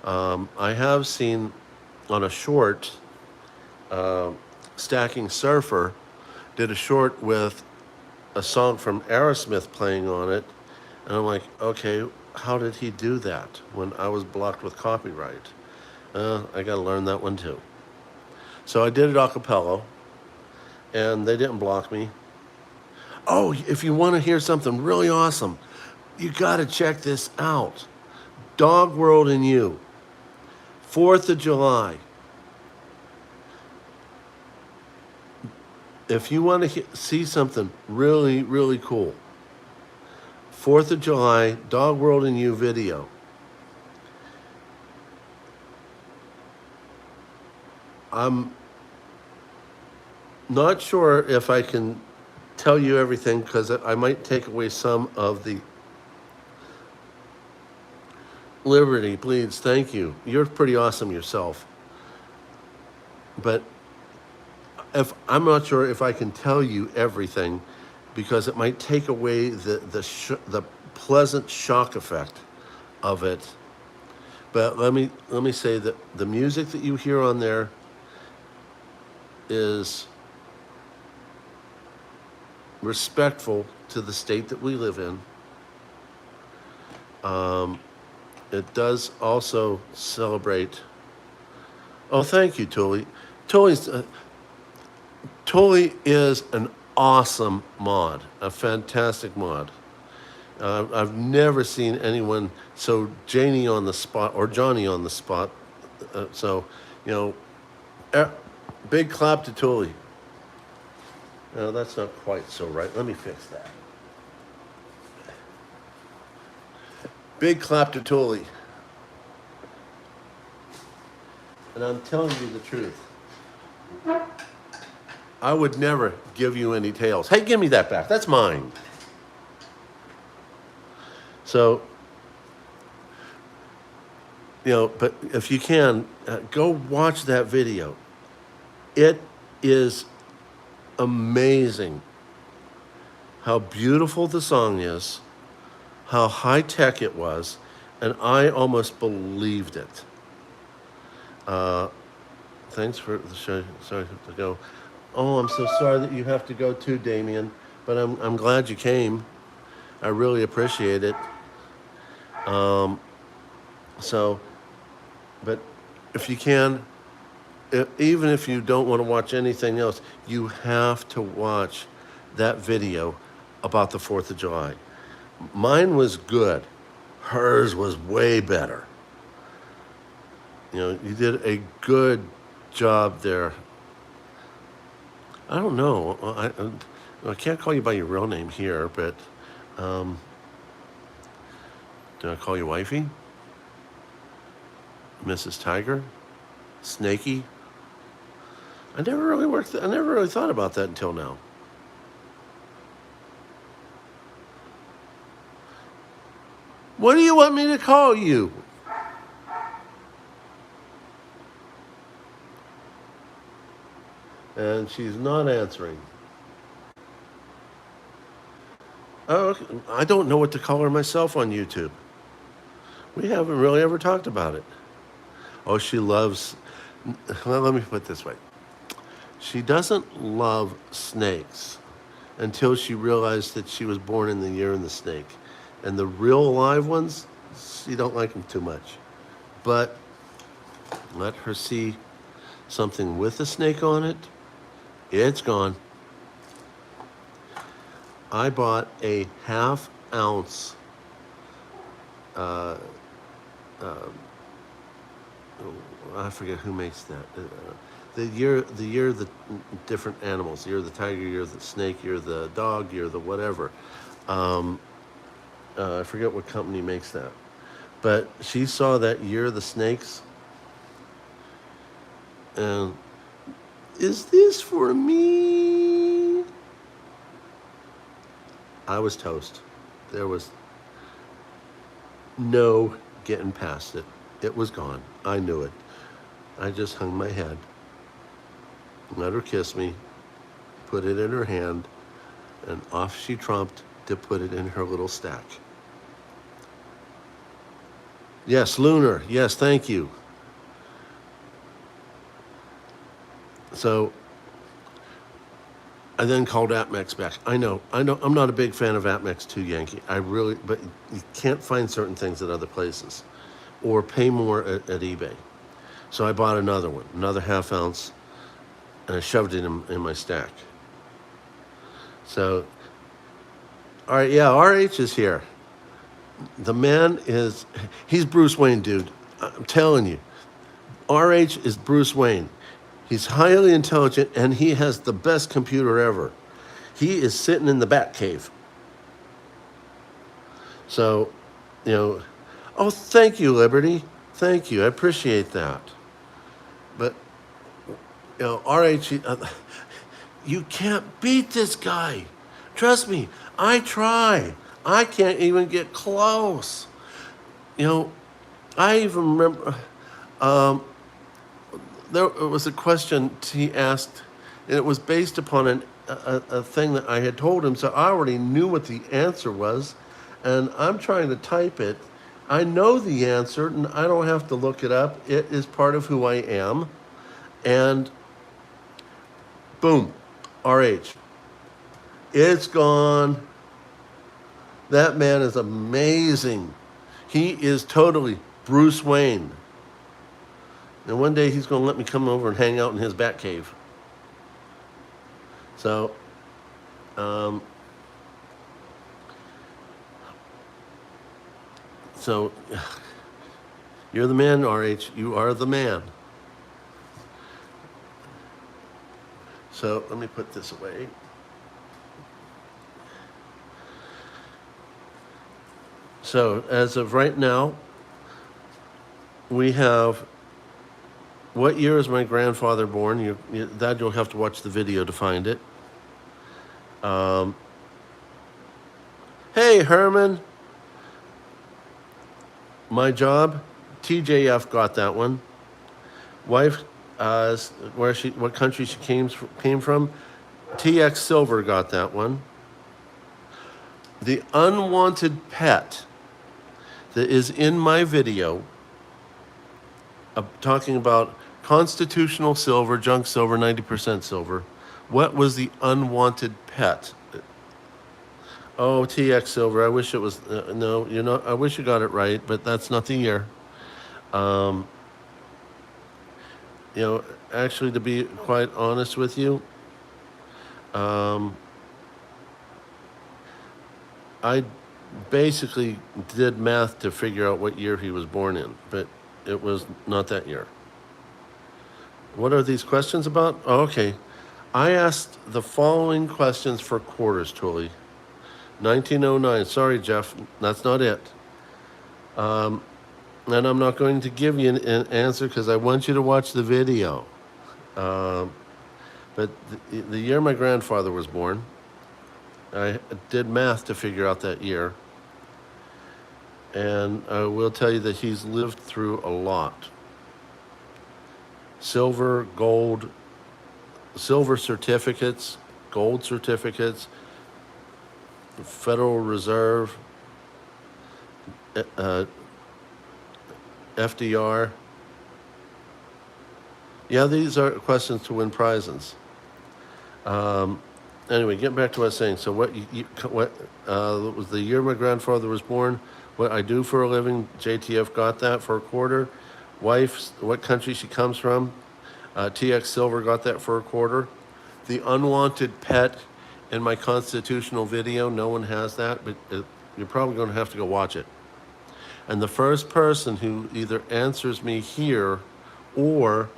I have seen on a short, Stacking Surfer did a short with a song from Aerosmith playing on it, and I'm like, okay, how did he do that when I was blocked with copyright? I gotta learn that one too. So I did it a cappella, and they didn't block me. Oh, if you want to hear something really awesome, you gotta check this out. Dog World and You, 4th of July. If you want to see something really, really cool, 4th of July, Dog World and You video. I'm not sure if I can tell you everything because I might take away some of the liberty. Please, thank you. You're pretty awesome yourself. But I'm not sure if I can tell you everything because it might take away the pleasant shock effect of it. But let me say that the music that you hear on there is respectful to the state that we live in. It does also celebrate. Oh, thank you, Tuli. Tuli is an awesome mod, a fantastic mod. I've never seen anyone so Janie on the spot or Johnny on the spot. Big clap to Tuli. No, that's not quite so right. Let me fix that. Big clap to Tuli. And I'm telling you the truth. I would never give you any tails. Hey, give me that back. That's mine. So, but if you can, go watch that video. It is amazing how beautiful the song is, how high tech it was, and I almost believed it. Thanks for the show. Sorry to go. Oh, I'm so sorry that you have to go too, Damien, but I'm glad you came. I really appreciate it. So, but if you can, even if you don't want to watch anything else, you have to watch that video about the 4th of July. Mine was good. Hers was way better. You know, you did a good job there. I don't know. I can't call you by your real name here, but do I call you wifey? Mrs. Tiger? Snaky? I never really thought about that until now. What do you want me to call you? And she's not answering. Oh, I don't know what to call her myself on YouTube. We haven't really ever talked about it. Oh, she loves, well, let me put it this way. She doesn't love snakes until she realized that she was born in the year of the snake. And the real live ones, she don't like them too much. But let her see something with a snake on it, it's gone. I bought a half-ounce I forget who makes that. The year the different animals. You're the tiger, you're the snake, you're the dog, you're the whatever. I forget what company makes that. But she saw that year of the snakes. And is this for me? I was toast. There was no getting past it. It was gone. I knew it. I just hung my head, let her kiss me, put it in her hand, and off she trumped to put it in her little stack. Yes, Lunar. Yes, thank you. So I then called AppMex back. I know, I'm not a big fan of AppMex too, Yankee. But you can't find certain things at other places or pay more at eBay. So I bought another one, another half-ounce, and I shoved it in my stack. So, all right, yeah, RH is here. The man he's Bruce Wayne, dude. I'm telling you. RH is Bruce Wayne. He's highly intelligent, and he has the best computer ever. He is sitting in the Batcave. So, you know, oh, thank you, Liberty. Thank you. I appreciate that. But, you know, RH, you can't beat this guy. Trust me, I try. I can't even get close. You know, I even remember there was a question he asked, and it was based upon a thing that I had told him, so I already knew what the answer was, and I'm trying to type it. I know the answer, and I don't have to look it up. It is part of who I am. And boom, RH. It's gone. That man is amazing. He is totally Bruce Wayne. And one day he's going to let me come over and hang out in his bat cave. So, you're the man, RH. You are the man. So let me put this away. So as of right now, we have, what year is my grandfather born? That you'll have to watch the video to find it. Hey, Herman. My job, TJF got that one. Wife, what country she came from? TX Silver got that one. The unwanted pet that is in my video, talking about constitutional silver, junk silver, 90% silver. What was the unwanted pet? Oh, TX Silver. I wish it was. No, you're not. I wish you got it right, but that's not the year. Um, you know, actually, to be quite honest with you, um, I basically did math to figure out what year he was born in, but it was not that year. What are these questions about? Oh, okay. I asked the following questions for quarters, Tuli. 1909. Sorry, Jeff, that's not it. And I'm not going to give you an answer because I want you to watch the video. But the year my grandfather was born, I did math to figure out that year. And I will tell you that he's lived through a lot. Silver, gold, silver certificates, gold certificates, Federal Reserve, FDR. Yeah, these are questions to win prizes. Anyway, getting back to what I was saying. So what was the year my grandfather was born? What I do for a living, JTF got that for a quarter. Wife, what country she comes from, TX Silver got that for a quarter. The unwanted pet in my constitutional video, no one has that, but you're probably going to have to go watch it. And the first person who either answers me here or,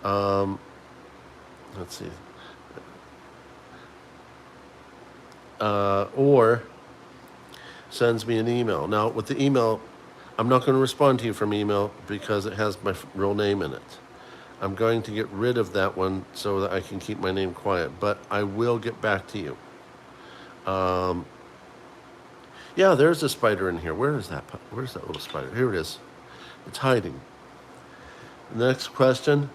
let's see, or sends me an email. Now, with the email, I'm not going to respond to you from email because it has my real name in it. I'm going to get rid of that one so that I can keep my name quiet, but I will get back to you. Yeah, there's a spider in here. Where is that? Where's that little spider? Here it is. It's hiding. Next question.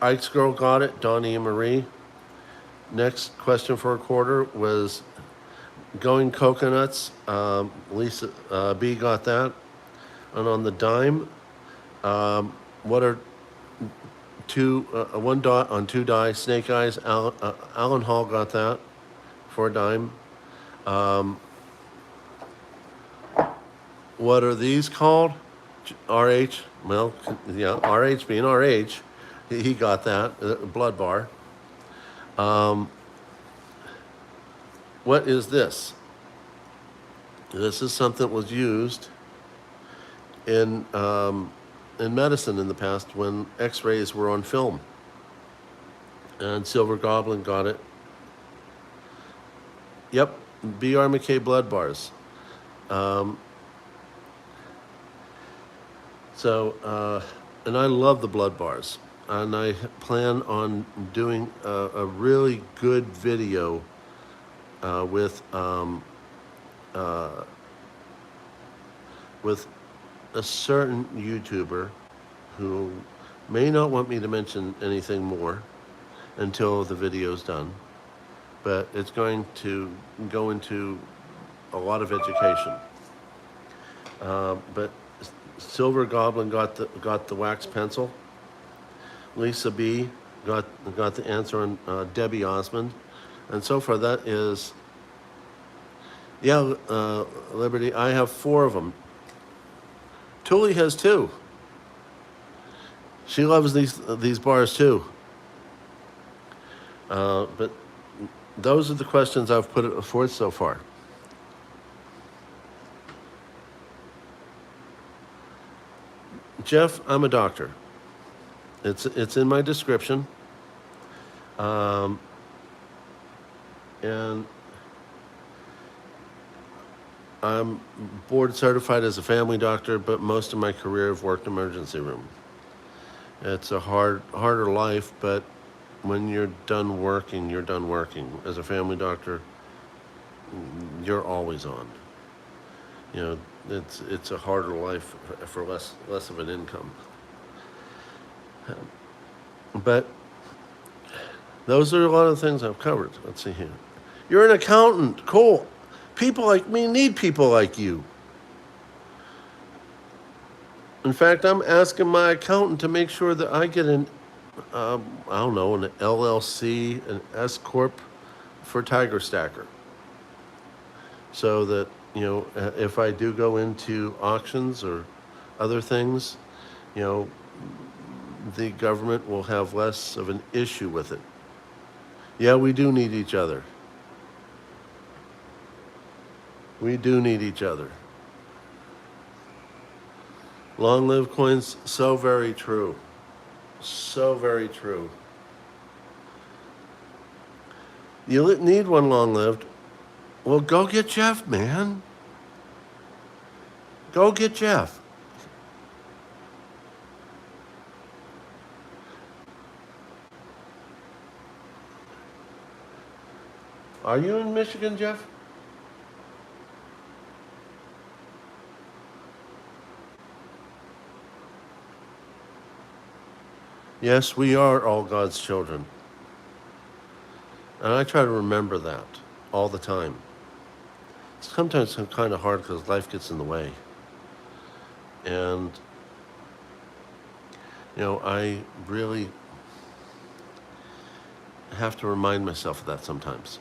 Ike's girl got it. Donnie and Marie. Next question for a quarter was going coconuts. Lisa B got that. And on the dime, what are one dot on two die? Snake eyes. Alan Hall got that for a dime. What are these called? RH. Well, yeah, RH being RH, he got that. Blood bar. What is this? This is something that was used in medicine in the past when X-rays were on film. And Silver Goblin got it. Yep, B.R. McKay blood bars. And I love the blood bars. And I plan on doing a really good video with a certain YouTuber who may not want me to mention anything more until the video's done, but it's going to go into a lot of education. But Silver Goblin got the wax pencil. Lisa B got the answer on Debbie Osmond, and so far that is. Yeah, Liberty. I have 4 of them. Tuli has 2. She loves these bars too. But those are the questions I've put forth so far. Jeff, I'm a doctor. It's in my description. And I'm board certified as a family doctor, but most of my career I've worked emergency room. It's a harder life, but when you're done working, you're done working. As a family doctor, you're always on. You know, it's a harder life for less of an income. But those are a lot of things I've covered. Let's see here. You're an accountant. Cool. People like me need people like you. In fact, I'm asking my accountant to make sure that I get an LLC, an S Corp for Tiger Stacker. so that, if I do go into auctions or other things, you know, the government will have less of an issue with it. Yeah, we do need each other. We do need each other. Long live coins, so very true. So very true. You need one long lived. Well, go get Jeff, man. Go get Jeff. Are you in Michigan, Jeff? Yes, we are all God's children. And I try to remember that all the time. Sometimes it's kind of hard because life gets in the way. And, I really have to remind myself of that sometimes.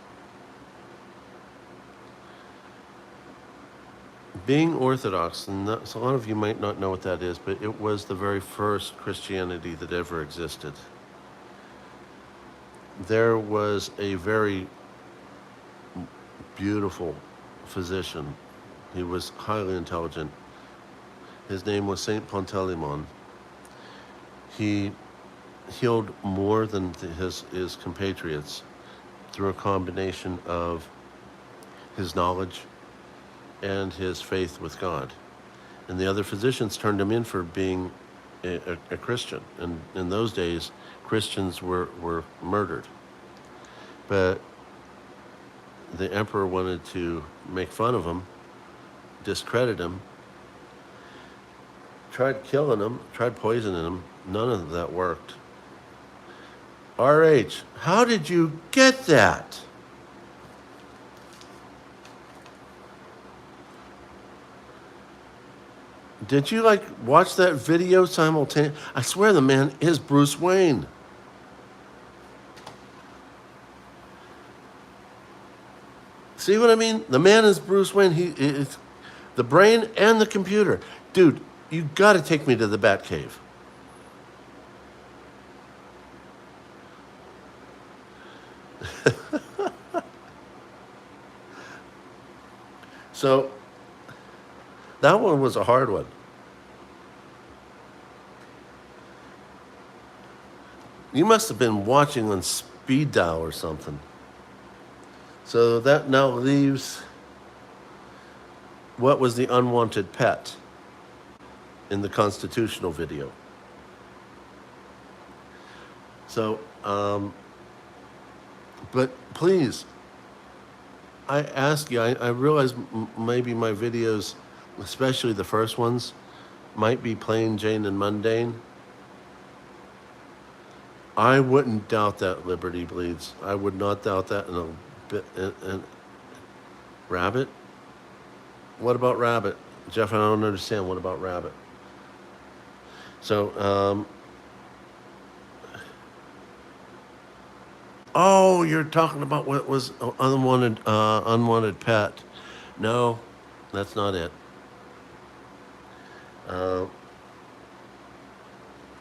Being Orthodox, and so a lot of you might not know what that is, but it was the very first Christianity that ever existed. There was a very beautiful physician. He was highly intelligent. His name was Saint Panteleimon. He healed more than his compatriots through a combination of his knowledge and his faith with God. And the other physicians turned him in for being a Christian. And in those days, Christians were murdered. But the emperor wanted to make fun of him, discredit him, tried killing him, tried poisoning him. None of that worked. RH, how did you get that? Did you watch that video simultaneously? I swear the man is Bruce Wayne. See what I mean? The man is Bruce Wayne. He is the brain and the computer. Dude, you got to take me to the Batcave. So that one was a hard one. You must have been watching on speed dial or something. So that now leaves what was the unwanted pet in the constitutional video. So, but please, I ask you, I realize maybe my videos, especially the first ones, might be plain Jane and mundane. I wouldn't doubt that Liberty Bleeds. I would not doubt that in a bit. And Rabbit? What about Rabbit? Jeff, I don't understand. What about Rabbit? So, oh, you're talking about what was unwanted pet. No, that's not it.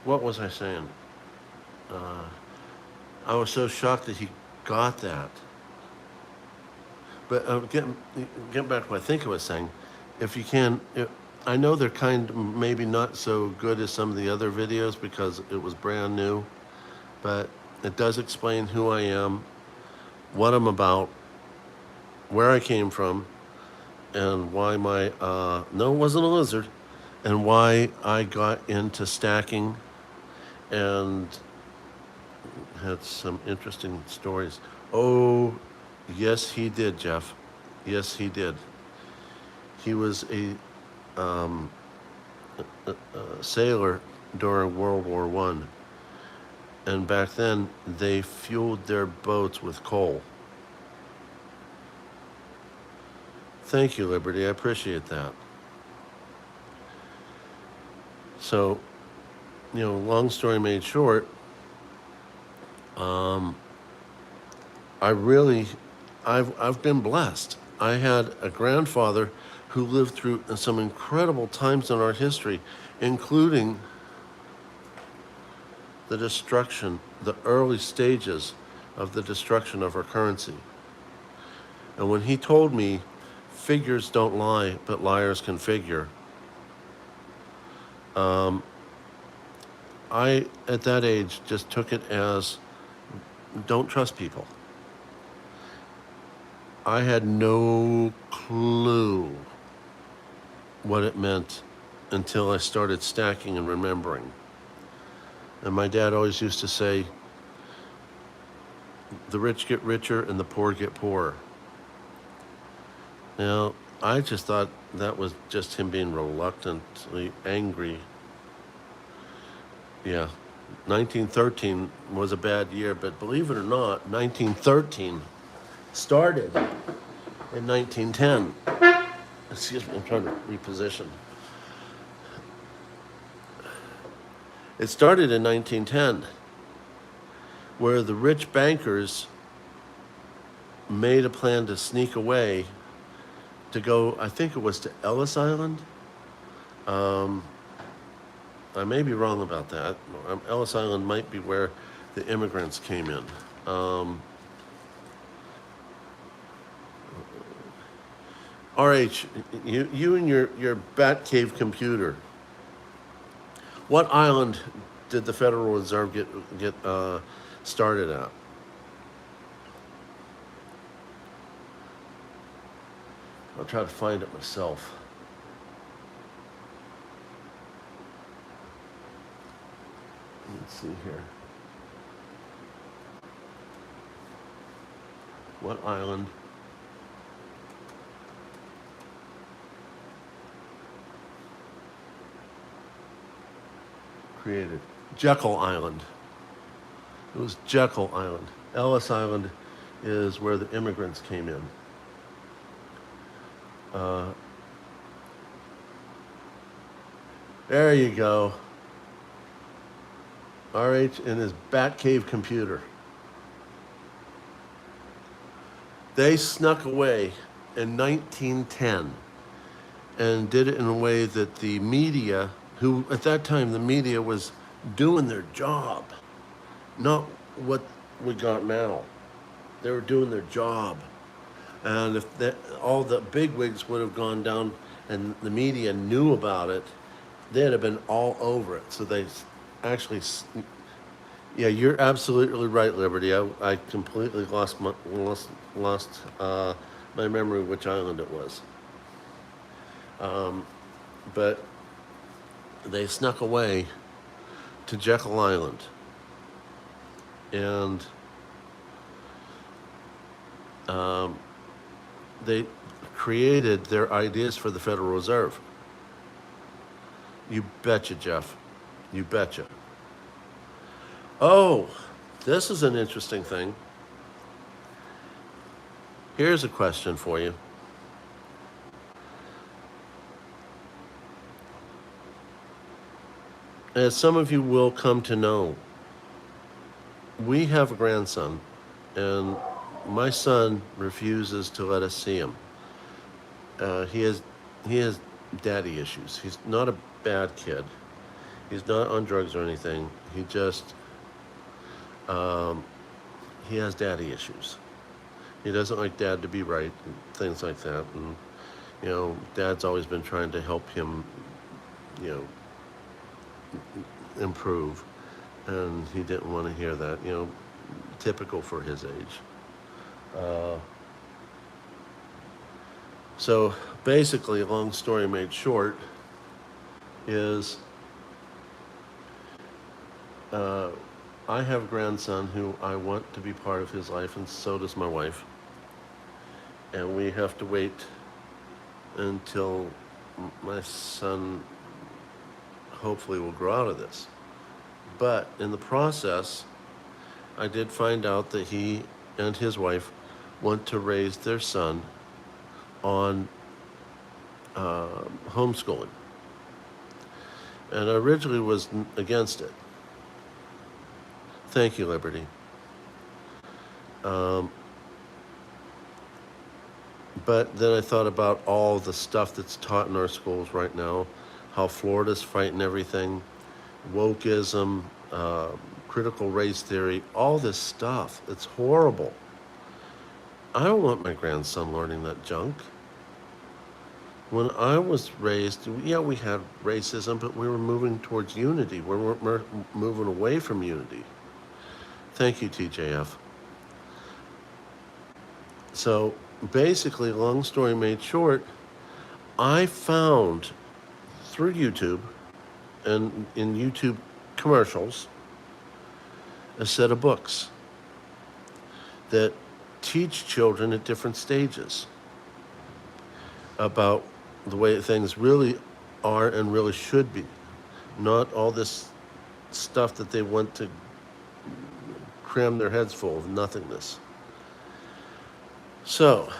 What was I saying? I was so shocked that he got that. But getting back to what I think I was saying, if you can, I know they're maybe not so good as some of the other videos because it was brand new, but it does explain who I am, what I'm about, where I came from, and why no, it wasn't a lizard, and why I got into stacking, and had some interesting stories. Oh, yes, he did, Jeff. Yes, he did. He was a sailor during World War I. And back then, they fueled their boats with coal. Thank you, Liberty. I appreciate that. So, long story made short, I've been blessed. I had a grandfather who lived through some incredible times in our history, including the destruction, the early stages of the destruction of our currency. And when he told me, figures don't lie, but liars can figure, I, at that age, just took it as don't trust people. I had no clue what it meant until I started stacking and remembering. And my dad always used to say, the rich get richer and the poor get poorer. Now, I just thought that was just him being reluctantly angry. Yeah, 1913 was a bad year, but believe it or not, 1913 started in 1910. Excuse me, I'm trying to reposition. It started in 1910, where the rich bankers made a plan to sneak away to go, I think it was to Ellis Island. I may be wrong about that. Ellis Island might be where the immigrants came in. RH, you and your Batcave computer. What island did the Federal Reserve get started at? I'll try to find it myself. Let's see here. What island? Created Jekyll Island. It was Jekyll Island. Ellis Island is where the immigrants came in. There you go. RH in his Batcave computer. They snuck away in 1910 and did it in a way that the media, who at that time the media was doing their job, not what we got now. They were doing their job. And if all the bigwigs would have gone down and the media knew about it, they'd have been all over it. So they actually, yeah, you're absolutely right, Liberty. I completely lost my memory of which island it was. But they snuck away to Jekyll Island. And they created their ideas for the Federal Reserve. You betcha, Jeff. You betcha. Oh, this is an interesting thing. Here's a question for you. As some of you will come to know, we have a grandson, and my son refuses to let us see him. He has daddy issues. He's not a bad kid. He's not on drugs or anything. He just he has daddy issues. He doesn't like dad to be right and things like that. And you know, dad's always been trying to help him, you know, improve, and he didn't want to hear that. You know, typical for his age. So basically, a long story made short, is I have a grandson who I want to be part of his life, and so does my wife. And we have to wait until my son hopefully will grow out of this. But in the process, I did find out that he and his wife want to raise their son on homeschooling. And I originally was against it. Thank you, Liberty. But then I thought about all the stuff that's taught in our schools right now, how Florida's fighting everything, wokeism, critical race theory, all this stuff. It's horrible. I don't want my grandson learning that junk. When I was raised, yeah, we had racism, but we were moving towards unity. We weren't moving away from unity. Thank you, TJF. So basically, long story made short, I found through YouTube and in YouTube commercials a set of books that teach children at different stages about the way things really are and really should be, not all this stuff that they want to cram their heads full of nothingness. So,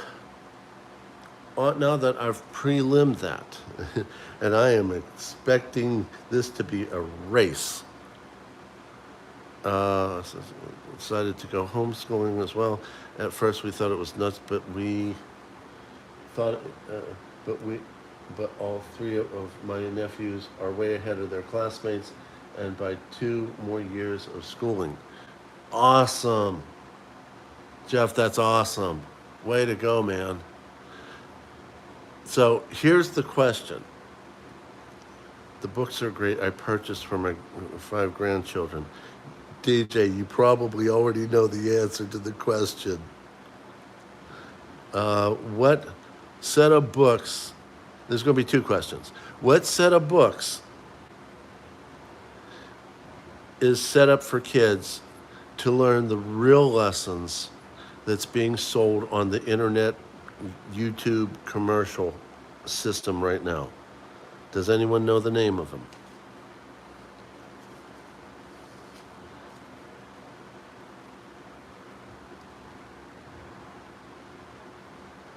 now that I've prelimed that, and I am expecting this to be a race, decided to go homeschooling as well. At first we thought it was nuts, but we thought, but all three of my nephews are way ahead of their classmates, and by 2 more years of schooling. Awesome. Jeff, that's awesome. Way to go, man. So here's the question. The books are great. I purchased for my 5 grandchildren. DJ, you probably already know the answer to the question. What set of books, there's going to be 2 questions. What set of books is set up for kids to learn the real lessons that's being sold on the internet YouTube commercial system right now? Does anyone know the name of them?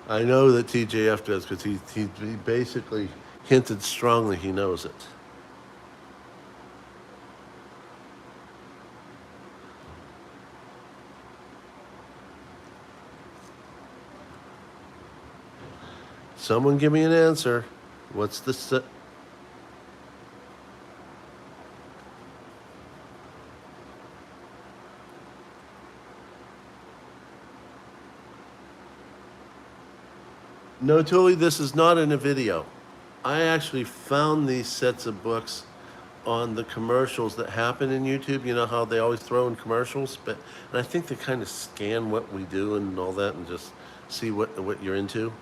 I know that TJF does, because he basically hinted strongly he knows it. Someone give me an answer. What's the set? No, Tuli, this is not in a video. I actually found these sets of books on the commercials that happen in YouTube. You know how they always throw in commercials? And I think they kind of scan what we do and all that and just see what you're into.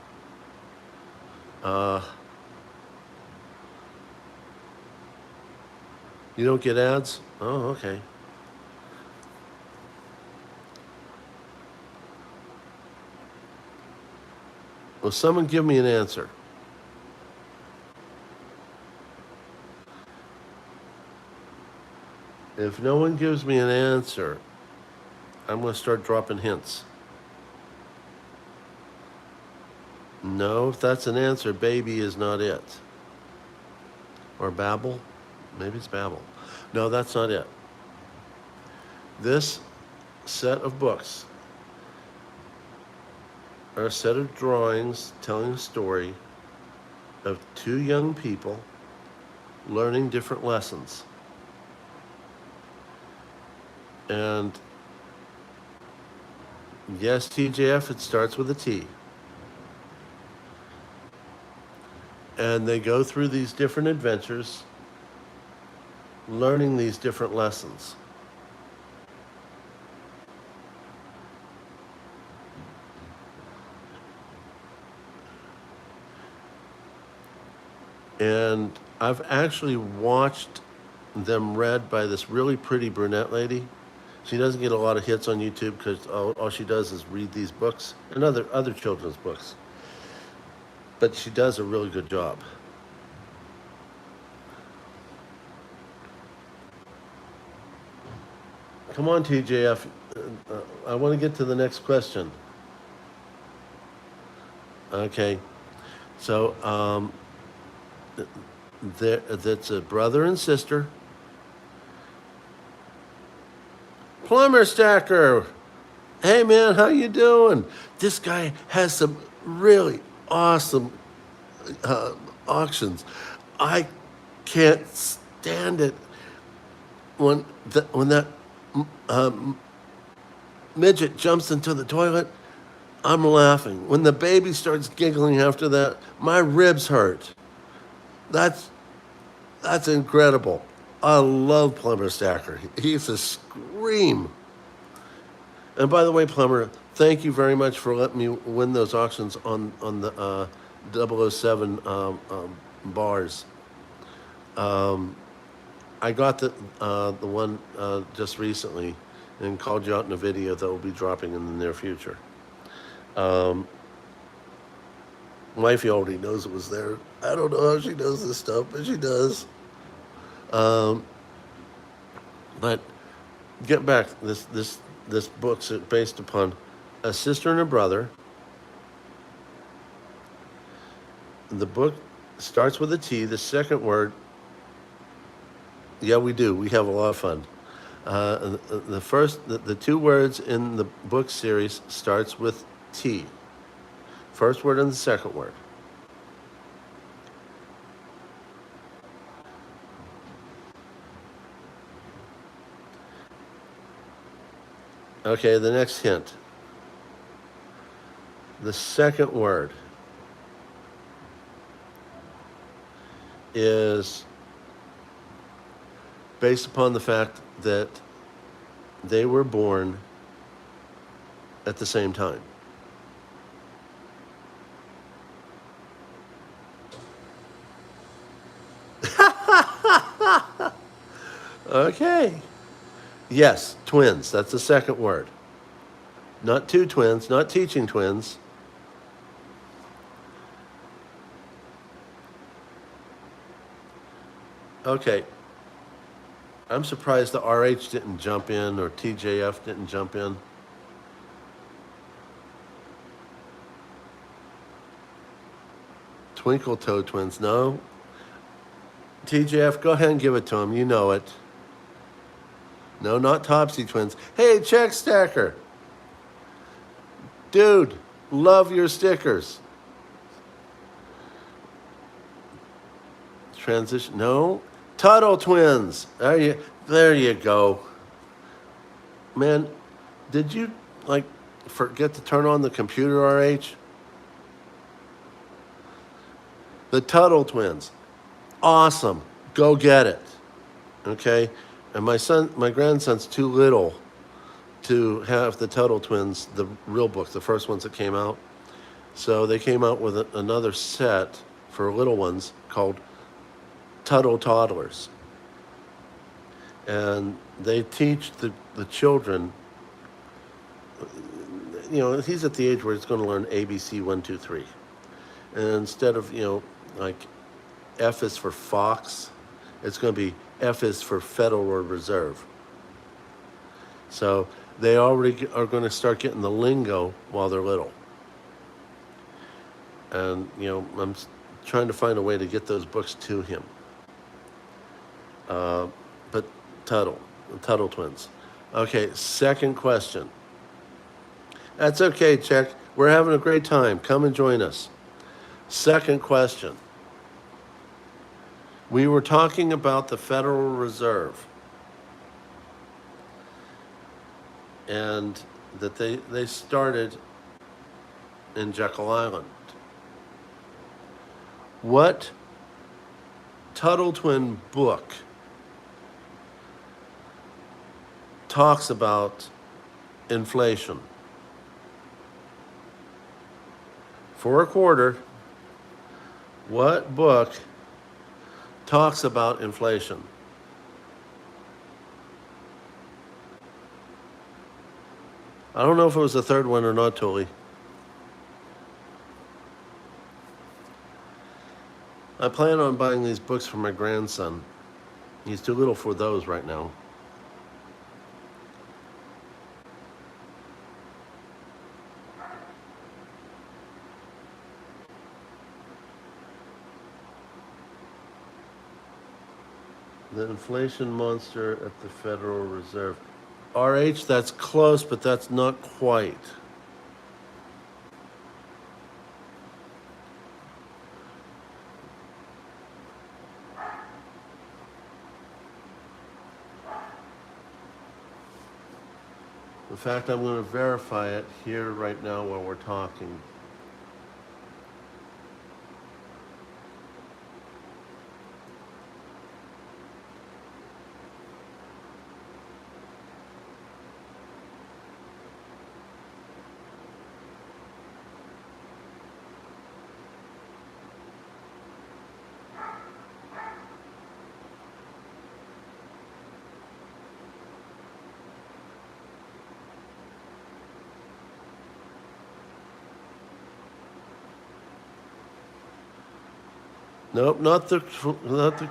You don't get ads? Oh, okay. Well, someone give me an answer. If no one gives me an answer, I'm going to start dropping hints. No, if that's an answer, baby is not it. Or Babel? Maybe it's Babel. No, that's not it. This set of books are a set of drawings telling a story of 2 young people learning different lessons. And yes, TJF, it starts with a T. And they go through these different adventures, learning these different lessons. And I've actually watched them read by this really pretty brunette lady. She doesn't get a lot of hits on YouTube because all she does is read these books and other children's books. But she does a really good job. Come on, TJF. I want to get to the next question. Okay. So, that's a brother and sister. Plumber Stacker. Hey man, how you doing? This guy has some really awesome auctions. I can't stand it when that midget jumps into the toilet. I'm laughing. When the baby starts giggling after that, my ribs hurt. That's that's incredible. I love Plumber Stacker. He's a scream. And by the way, Plumber, thank you very much for letting me win those auctions on the 007 bars. I got the one just recently and called you out in a video that will be dropping in the near future. Wifey already knows it was there. I don't know how she knows this stuff, but she does. But get back. This book's based upon a sister and a brother. The book starts with a T. The second word. Yeah, we do. We have a lot of fun. The two words in the book series starts with T. First word and the second word. Okay, the next hint. The second word is based upon the fact that they were born at the same time. Okay. Yes, twins. That's the second word. Not two twins, not teaching twins. Okay. I'm surprised the RH didn't jump in or TJF didn't jump in. Twinkle Toe Twins, no. TJF, go ahead and give it to him. You know it. No, not Topsy Twins. Hey, Czech Stacker. Dude, love your stickers. Transition, no. Tuttle Twins. There you go. Man, did you, forget to turn on the computer, RH? The Tuttle Twins. Awesome. Go get it. Okay? And my grandson's too little to have the Tuttle Twins, the real book, the first ones that came out. So they came out with another set for little ones called Tuttle Toddlers. And they teach the children, he's at the age where he's going to learn ABC 1, 2, 3. And instead of, F is for Fox, it's going to be F is for Federal Reserve. So they already are going to start getting the lingo while they're little. And, I'm trying to find a way to get those books to him. But Tuttle Twins. Okay, second question. That's okay, Czech. We're having a great time. Come and join us. Second question. We were talking about the Federal Reserve and that they started in Jekyll Island. What Tuttle Twin book talks about inflation? For a quarter, what book talks about inflation? I don't know if it was the third one or not, Tuli. I plan on buying these books for my grandson. He's too little for those right now. The inflation monster at the Federal Reserve. RH, that's close, but that's not quite. In fact, I'm going to verify it here right now while we're talking. Nope, not the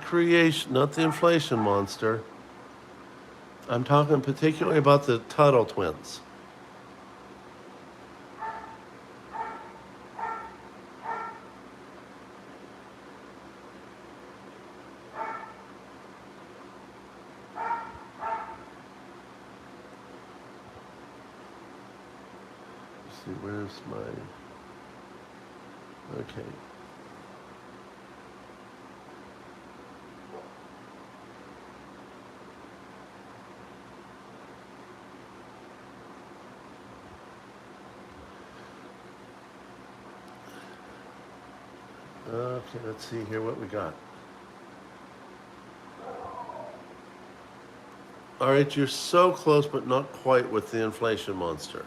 creation, not the inflation monster. I'm talking particularly about the Tuttle twins. Let's see, where's my... Okay. Okay, let's see here what we got. All right, you're so close, but not quite with the inflation monster.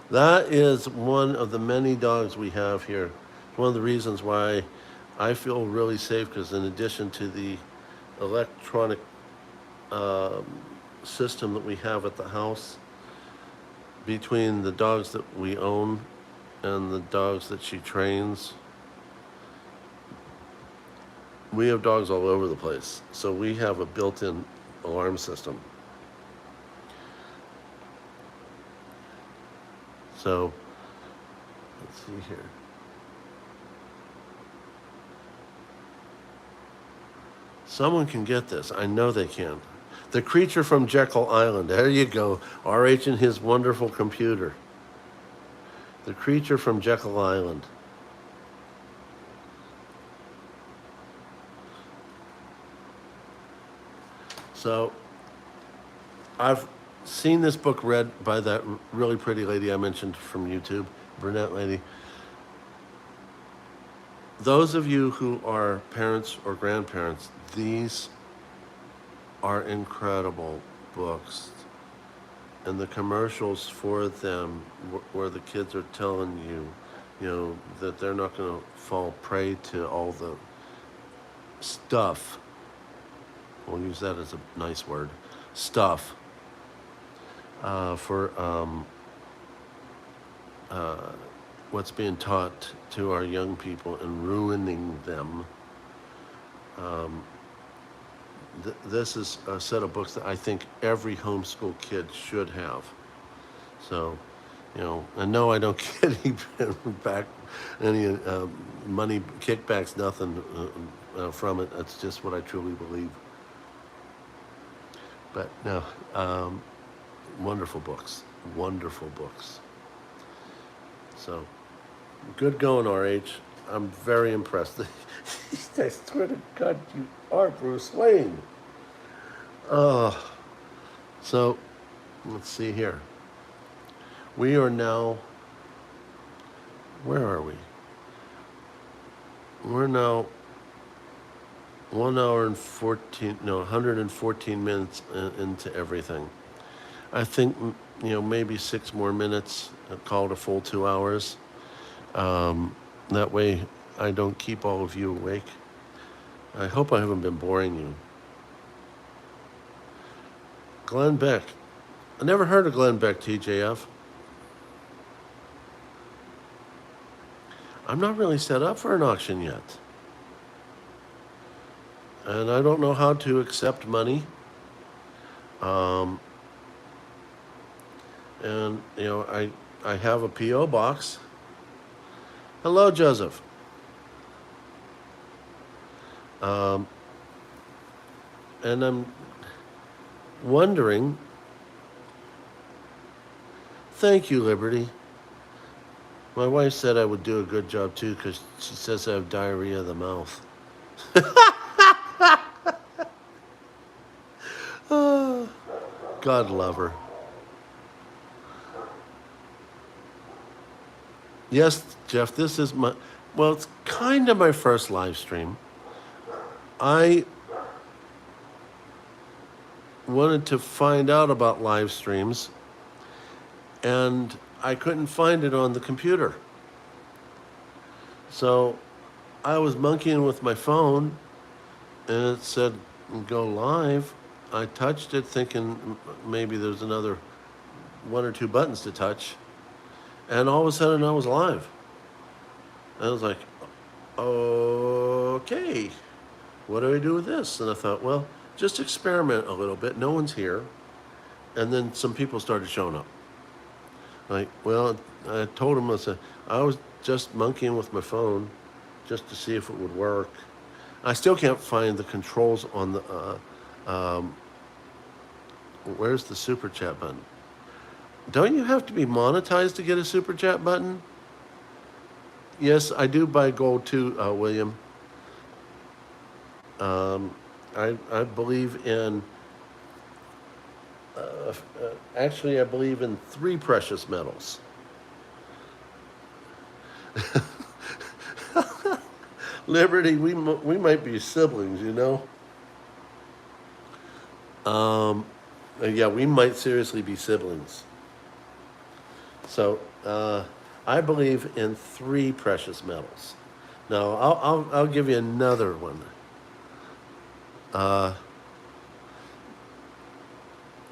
That is one of the many dogs we have here. One of the reasons why I feel really safe, because in addition to the electronic system that we have at the house, between the dogs that we own and the dogs that she trains, we have dogs all over the place. So we have a built-in alarm system. So, let's see here. Someone can get this. I know they can. The Creature from Jekyll Island. There you go. RH and his wonderful computer. The Creature from Jekyll Island. So, I've seen this book read by that really pretty lady I mentioned from YouTube, brunette lady. Those of you who are parents or grandparents, these are incredible books. And the commercials for them, where the kids are telling you, that they're not going to fall prey to all the stuff. We'll use that as a nice word. Stuff. For what's being taught to our young people and ruining them. This is a set of books that I think every homeschool kid should have. So, and no, I don't get any money kickbacks, nothing from it. That's just what I truly believe. But no, wonderful books. So, good going, RH. I'm very impressed. I swear to God, you are Bruce Wayne. So, let's see here. We are now, where are we? We're now 1 hour and 114 minutes into everything. I think, maybe 6 more minutes, call it a full 2 hours. That way I don't keep all of you awake. I hope I haven't been boring you. Glenn Beck. I never heard of Glenn Beck, TJF. I'm not really set up for an auction yet. And I don't know how to accept money. And, I have a P.O. box. Hello, Joseph. And I'm wondering, thank you, Liberty. My wife said I would do a good job too because she says I have diarrhea of the mouth. Oh, God love her. Yes, Jeff, this is my, well, it's kind of my first live stream. I wanted to find out about live streams, and I couldn't find it on the computer. So I was monkeying with my phone, and it said go live. I touched it thinking maybe there's another one or two buttons to touch, and all of a sudden I was live. I was like, okay, what do I do with this? And I thought, well, just experiment a little bit. No one's here. And then some people started showing up. Like, well, I told them, I said, I was just monkeying with my phone just to see if it would work. I still can't find the controls on the, where's the super chat button? Don't you have to be monetized to get a super chat button? Yes, I do buy gold too, William. I believe in, actually, I believe in 3 precious metals. Liberty, we might be siblings, you know? Yeah, we might seriously be siblings. So, I believe in 3 precious metals. Now, I'll give you another one.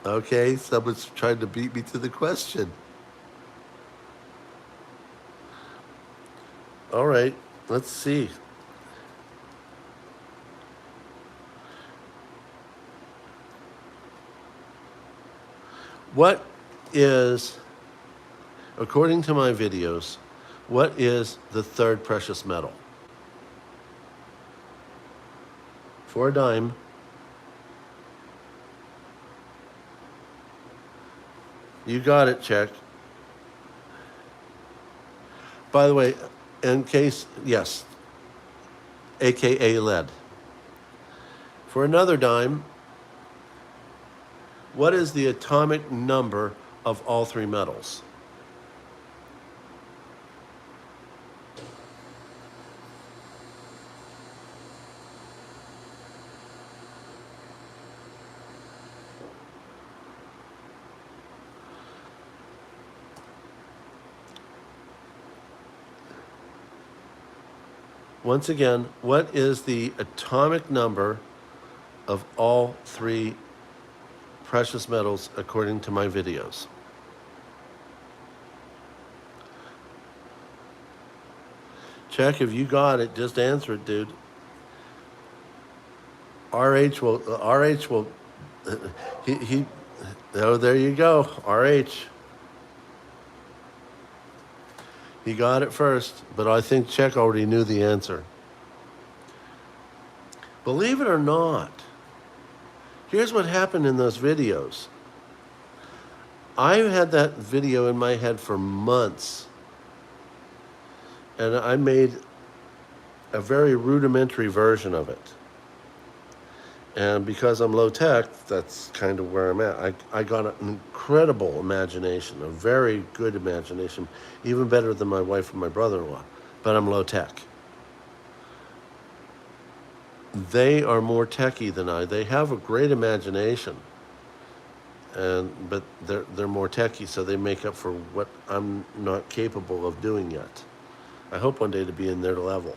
Okay, someone's trying to beat me to the question. All right, let's see. What is, according to my videos, what is the 3rd precious metal? For a dime. You got it, Czech. By the way, in case, yes, AKA lead. For another dime, what is the atomic number of all 3 metals? Once again, what is the atomic number of all 3 precious metals according to my videos? Check if you got it, just answer it, dude. RH will, oh, there you go, RH. He got it first, but I think Czech already knew the answer. Believe it or not, here's what happened in those videos. I had that video in my head for months, and I made a very rudimentary version of it. And because I'm low tech, that's kind of where I'm at. I got an incredible imagination, a very good imagination, even better than my wife and my brother-in-law, but I'm low tech. They are more techy than I. They have a great imagination, but they're more techy, so they make up for what I'm not capable of doing yet. I hope one day to be in their level.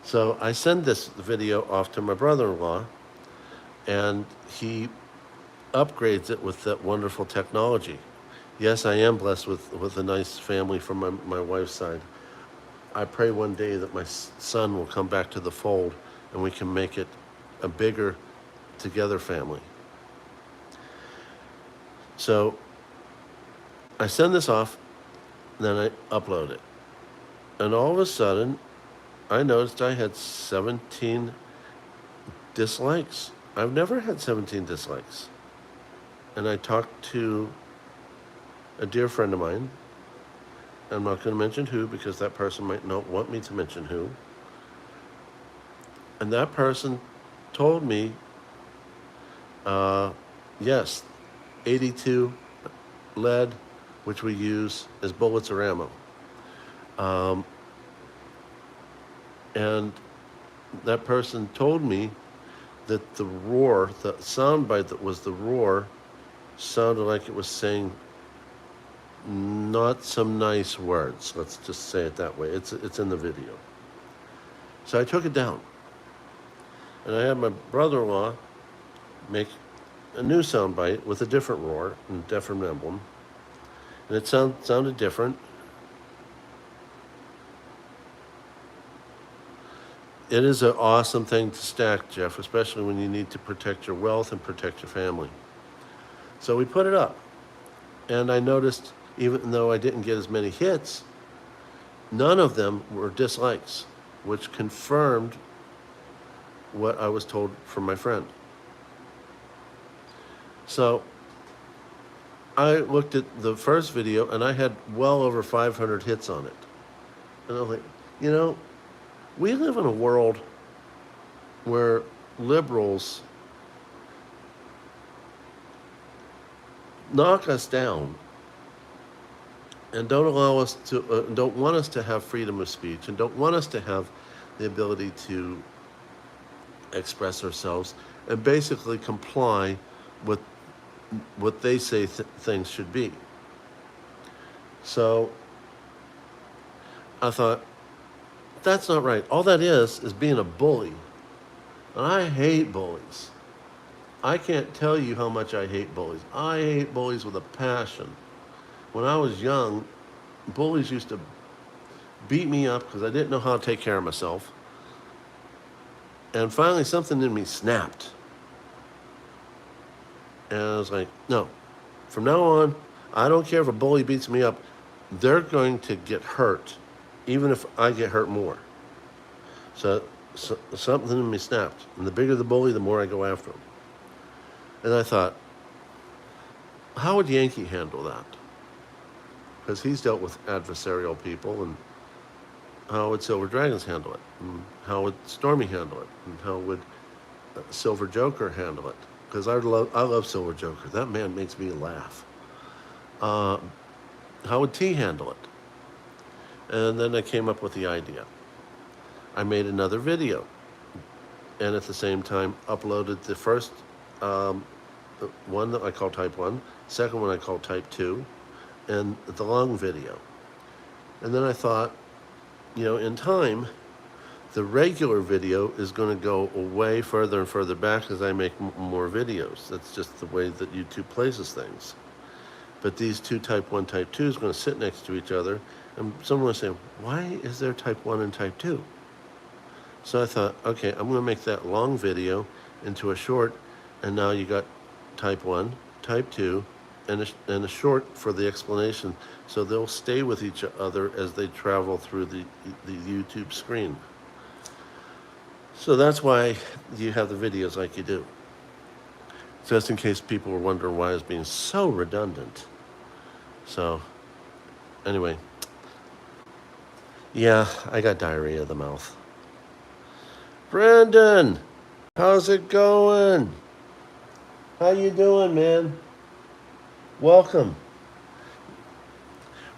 So I send this video off to my brother-in-law, and he upgrades it with that wonderful technology. Yes, I am blessed with a nice family from my wife's side. I pray one day that my son will come back to the fold and we can make it a bigger together family. So I send this off, then I upload it. And all of a sudden, I noticed I had 17 dislikes. I've never had 17 dislikes. And I talked to a dear friend of mine, I'm not going to mention who because that person might not want me to mention who. And that person told me, yes, 82 lead, which we use as bullets or ammo. And that person told me that the roar, the soundbite that was the roar, sounded like it was saying not some nice words. Let's just say it that way. It's in the video. So I took it down. And I had my brother-in-law make a new soundbite with a different roar and different emblem. And it sounded different. It is an awesome thing to stack, Jeff, especially when you need to protect your wealth and protect your family. So we put it up. And I noticed, even though I didn't get as many hits, none of them were dislikes, which confirmed what I was told from my friend. So I looked at the first video and I had well over 500 hits on it. And I was like, you know, we live in a world where liberals knock us down and don't allow us to, don't want us to have freedom of speech and don't want us to have the ability to express ourselves and basically comply with what they say things should be. So I thought, that's not right. All that is being a bully. And I hate bullies. I can't tell you how much I hate bullies. I hate bullies with a passion. When I was young, bullies used to beat me up because I didn't know how to take care of myself. And finally, something in me snapped. And I was like, no, from now on, I don't care if a bully beats me up. They're going to get hurt, even if I get hurt more. So something in me snapped. And the bigger the bully, the more I go after him. And I thought, how would Yankee handle that? Because he's dealt with adversarial people, and how would Silver Dragons handle it? And how would Stormy handle it? And how would Silver Joker handle it? Because I love Silver Joker. That man makes me laugh. How would T handle it? And then I came up with the idea. I made another video, and at the same time uploaded the first one that I call Type 1, second one I call Type 2, and the long video. And then I thought, you know, in time, the regular video is going to go way further and further back as I make more videos. That's just the way that YouTube places things. But these two Type 1, Type 2 is going to sit next to each other, and someone will say, why is there Type 1 and Type 2? So I thought, okay, I'm going to make that long video into a short, and now you got Type 1, Type 2, and a short for the explanation, so they'll stay with each other as they travel through the YouTube screen. So that's why you have the videos like you do. Just in case people were wondering why I was being so redundant. So, anyway. Yeah, I got diarrhea of the mouth. Brandon, how's it going? How you doing, man? Welcome.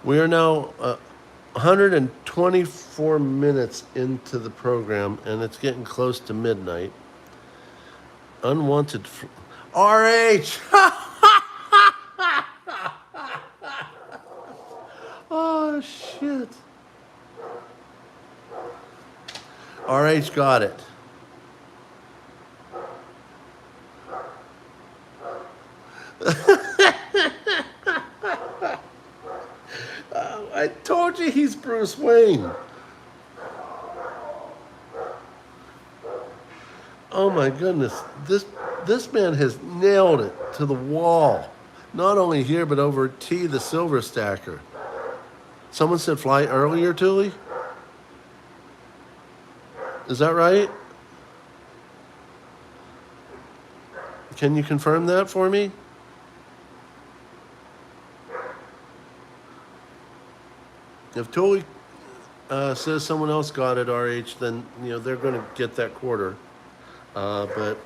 We are now 124 minutes into the program, and it's getting close to midnight. Unwanted RH! Oh, shit. RH got it. I told you he's Bruce Wayne. Oh my goodness, this man has nailed it to the wall. Not only here, but over at T, the Silver Stacker. Someone said fly earlier, Tuli? Is that right? Can you confirm that for me? If Tuli says someone else got it, RH, then they're going to get that quarter. But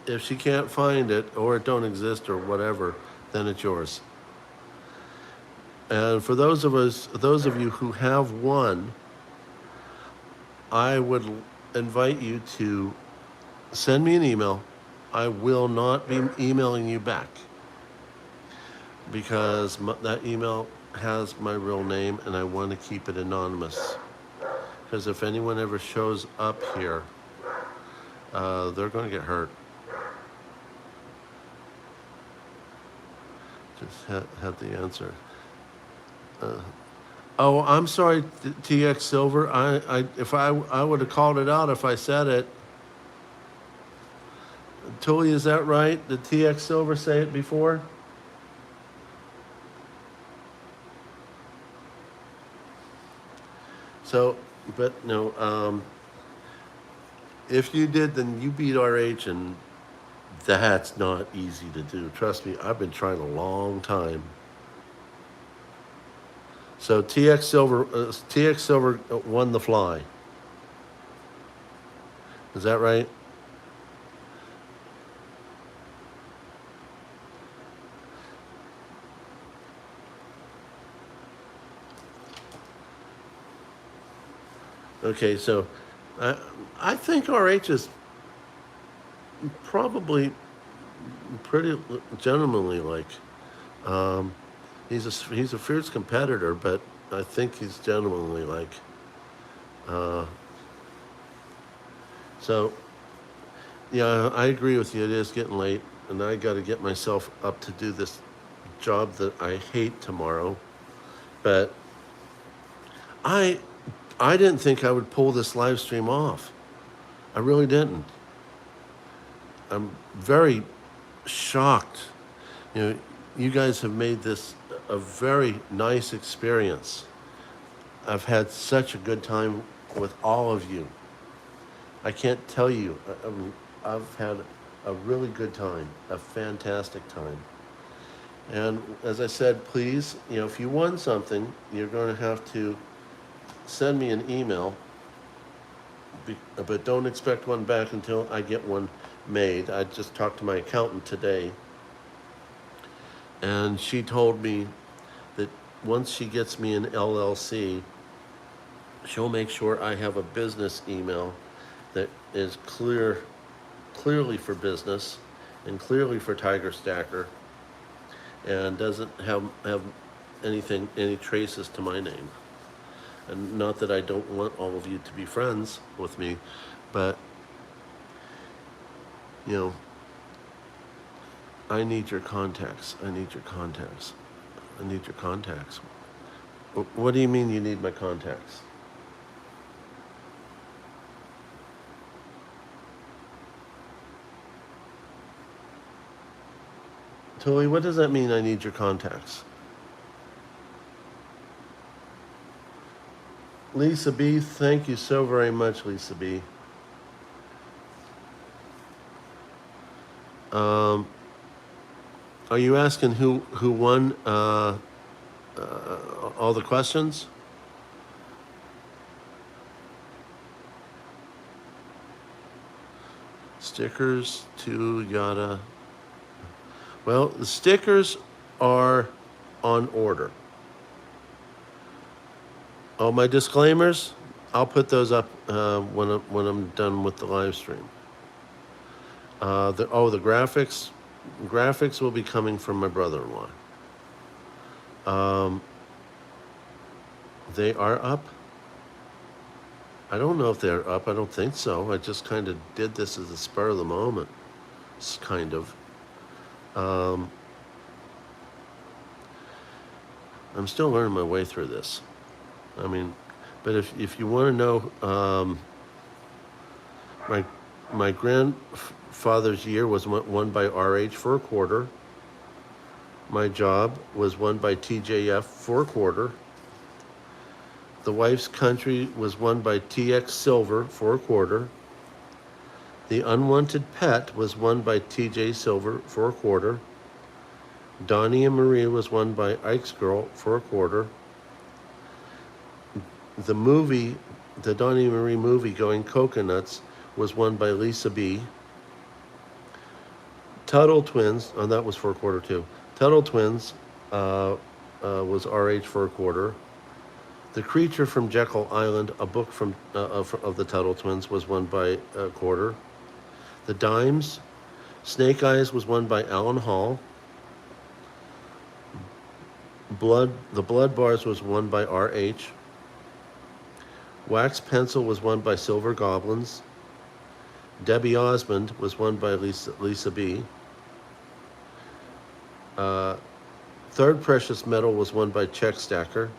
if she can't find it, or it don't exist, or whatever, then it's yours. And for those of you who have won, I would invite you to send me an email. I will not be emailing you back because that email has my real name, and I want to keep it anonymous. Because if anyone ever shows up here, they're going to get hurt. Just had the answer. Oh, I'm sorry, TX Silver. If I would have called it out if I said it. Tuli, is that right? Did TX Silver say it before? So, but no. If you did, then you beat RH, and that's not easy to do. Trust me, I've been trying a long time. So TX Silver won the fly. Is that right? Okay, so I think RH is probably pretty gentlemanly. Like, he's a fierce competitor, but I think he's gentlemanly. Like, so yeah, I agree with you. It is getting late, and I got to get myself up to do this job that I hate tomorrow. But I didn't think I would pull this live stream off. I really didn't. I'm very shocked. You guys have made this a very nice experience. I've had such a good time with all of you. I can't tell you. I've had a really good time, a fantastic time. And as I said, please, if you won something, you're going to have to send me an email, but don't expect one back until I get one made. I just talked to my accountant today, and she told me that once she gets me an LLC, she'll make sure I have a business email that is clearly for business and clearly for Tiger Stacker, and doesn't have any traces to my name. And not that I don't want all of you to be friends with me, but I need your contacts. I need your contacts. I need your contacts. What do you mean you need my contacts? Tuli, what does that mean, I need your contacts? Lisa B, thank you so very much, Lisa B. Are you asking who won all the questions? Stickers to yada. Well, the stickers are on order. All my disclaimers, I'll put those up when I'm done with the live stream. The graphics will be coming from my brother-in-law. They are up. I don't know if they're up. I don't think so. I just kind of did this as a spur of the moment. It's kind of. I'm still learning my way through this. I mean, but if you want to know, my grandfather's year was won by RH for a quarter. My job was won by TJF for a quarter. The wife's country was won by TX Silver for a quarter. The unwanted pet was won by TJ Silver for a quarter. Donnie and Maria was won by Ike's Girl for a quarter. The movie, the Donnie Marie movie, Going Coconuts, was won by Lisa B. Tuttle Twins, oh, that was for a quarter too. Tuttle Twins was RH for a quarter. The Creature from Jekyll Island, a book of the Tuttle Twins, was won by a quarter. The Dimes, Snake Eyes was won by Alan Hall. The Blood Bars was won by RH. Wax Pencil was won by Silver Goblins. Debbie Osmond was won by Lisa B. Third Precious Metal was won by Czech Stacker.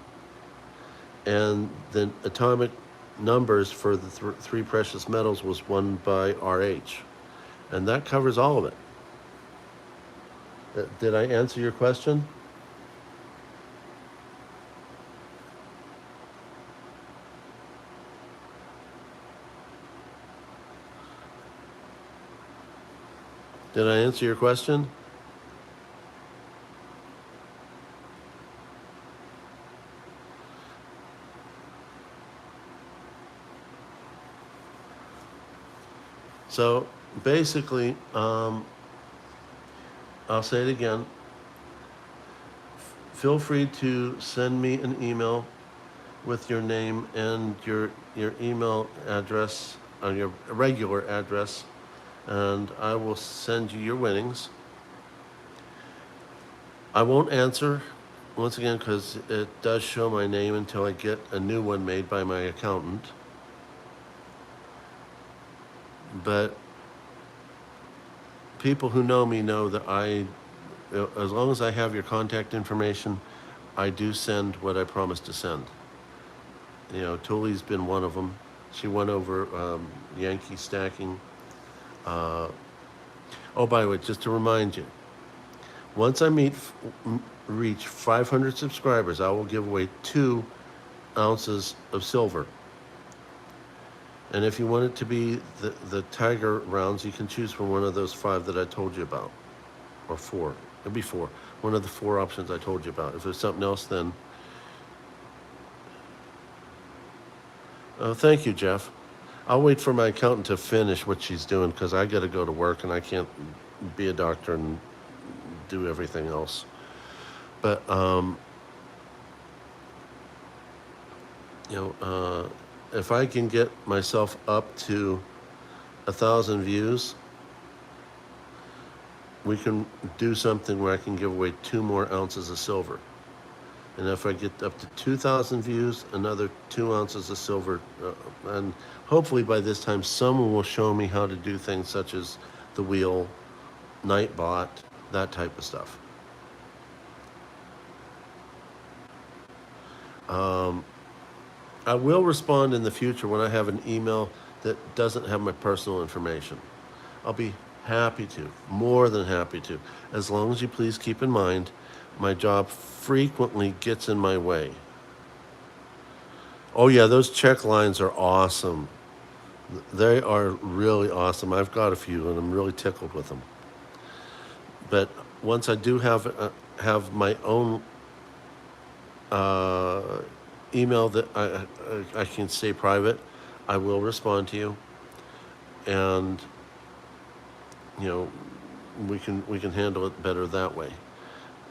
And the Atomic Numbers for the three precious metals was won by RH. And that covers all of it. Did I answer your question? Did I answer your question? So basically, I'll say it again. Feel free to send me an email with your name and your email address, your regular address, and I will send you your winnings. I won't answer, once again, because it does show my name until I get a new one made by my accountant. But people who know me know that as long as I have your contact information, I do send what I promise to send. You know, Tuli's been one of them. She went over Yankee stacking. Oh, by the way, just to remind you, once I reach 500 subscribers, I will give away 2 ounces of silver. And if you want it to be the tiger rounds, you can choose from one of those 5 that I told you about. Or 4. It'll be 4. One of the 4 options I told you about. If there's something else, then... Oh, thank you, Jeff. I'll wait for my accountant to finish what she's doing, because I got to go to work, and I can't be a doctor and do everything else. But, if I can get myself up to 1,000 views, we can do something where I can give away 2 more ounces of silver. And if I get up to 2,000 views, another 2 ounces of silver. And hopefully by this time, someone will show me how to do things such as the wheel, Nightbot, that type of stuff. I will respond in the future when I have an email that doesn't have my personal information. I'll be happy to, more than happy to, as long as you please keep in mind my job frequently gets in my way. Oh yeah, those check lines are awesome. They are really awesome. I've got a few and I'm really tickled with them. But once I do have my own email that I can stay private, I will respond to you, and we can handle it better that way.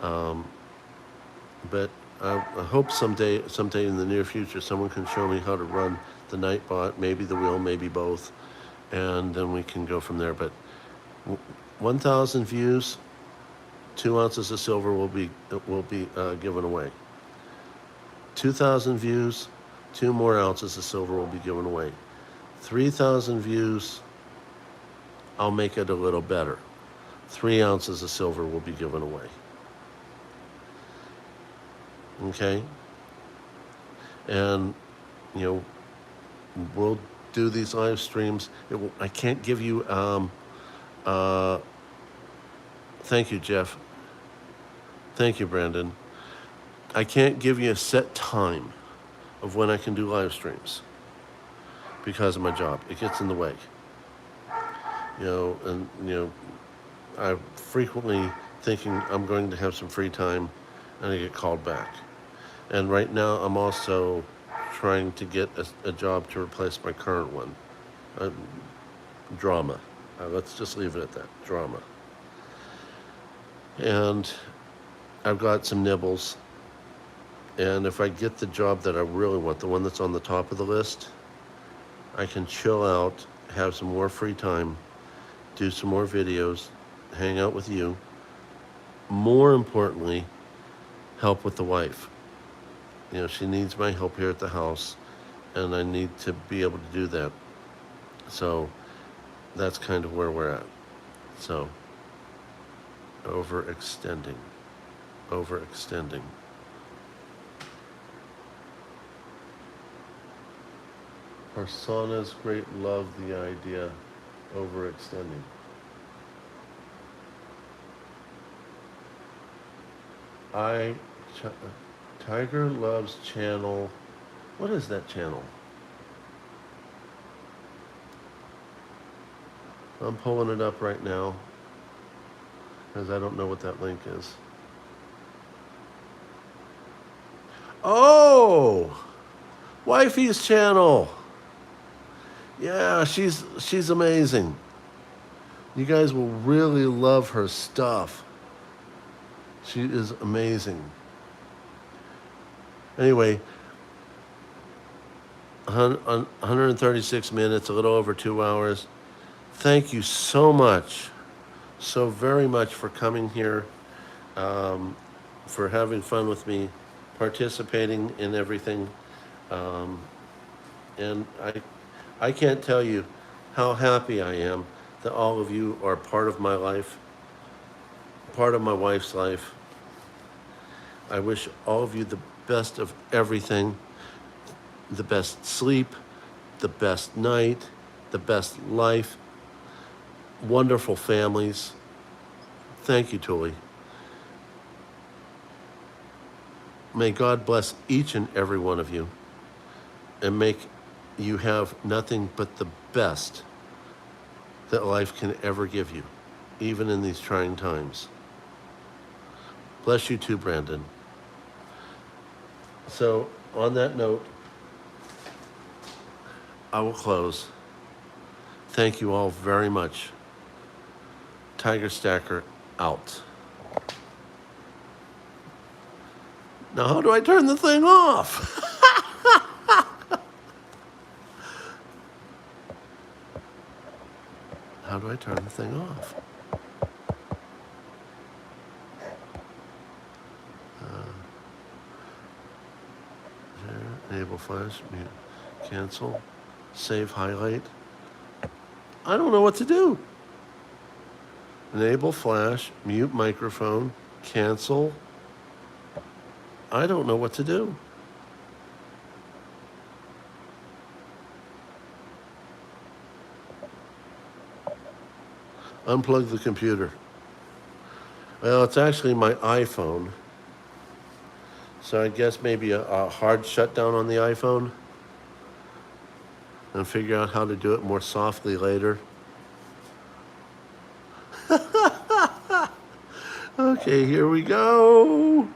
But I hope someday in the near future, someone can show me how to run the Nightbot, maybe the wheel, maybe both, and then we can go from there. But 1,000 views, 2 ounces of silver will be given away. 2,000 views, 2 more ounces of silver will be given away. 3,000 views, I'll make it a little better. 3 ounces of silver will be given away. Okay? And, we'll do these live streams. I can't give you, thank you, Jeff. Thank you, Brandon. I can't give you a set time of when I can do live streams because of my job. It gets in the way. I'm frequently thinking I'm going to have some free time and I get called back. And right now I'm also trying to get a job to replace my current one. Drama. Let's just leave it at that. Drama. And I've got some nibbles. And if I get the job that I really want, the one that's on the top of the list, I can chill out, have some more free time, do some more videos, hang out with you. More importantly, help with the wife. You know, she needs my help here at the house, and I need to be able to do that. So that's kind of where we're at. So, overextending. Personas great love the idea, overextending. Tiger loves channel. What is that channel? I'm pulling it up right now because I don't know what that link is. Oh, Wifey's channel. Yeah, she's amazing. You guys will really love her stuff. She is amazing. Anyway, 136 minutes, a little over 2 hours. Thank you so much, so very much for coming here, for having fun with me, participating in everything. And I can't tell you how happy I am that all of you are part of my life, part of my wife's life. I wish all of you the best of everything, the best sleep, the best night, the best life, wonderful families. Thank you, Tuli. May God bless each and every one of you and make you have nothing but the best that life can ever give you, even in these trying times. Bless you too, Brandon. So, on that note, I will close. Thank you all very much. Tiger Stacker out. Now, how do I turn the thing off? How do I turn the thing off? Enable flash, mute, cancel, save highlight. I don't know what to do. Enable flash, mute microphone, cancel. I don't know what to do. Unplug the computer. Well, it's actually my iPhone. So I guess maybe a hard shutdown on the iPhone and figure out how to do it more softly later. Okay, here we go.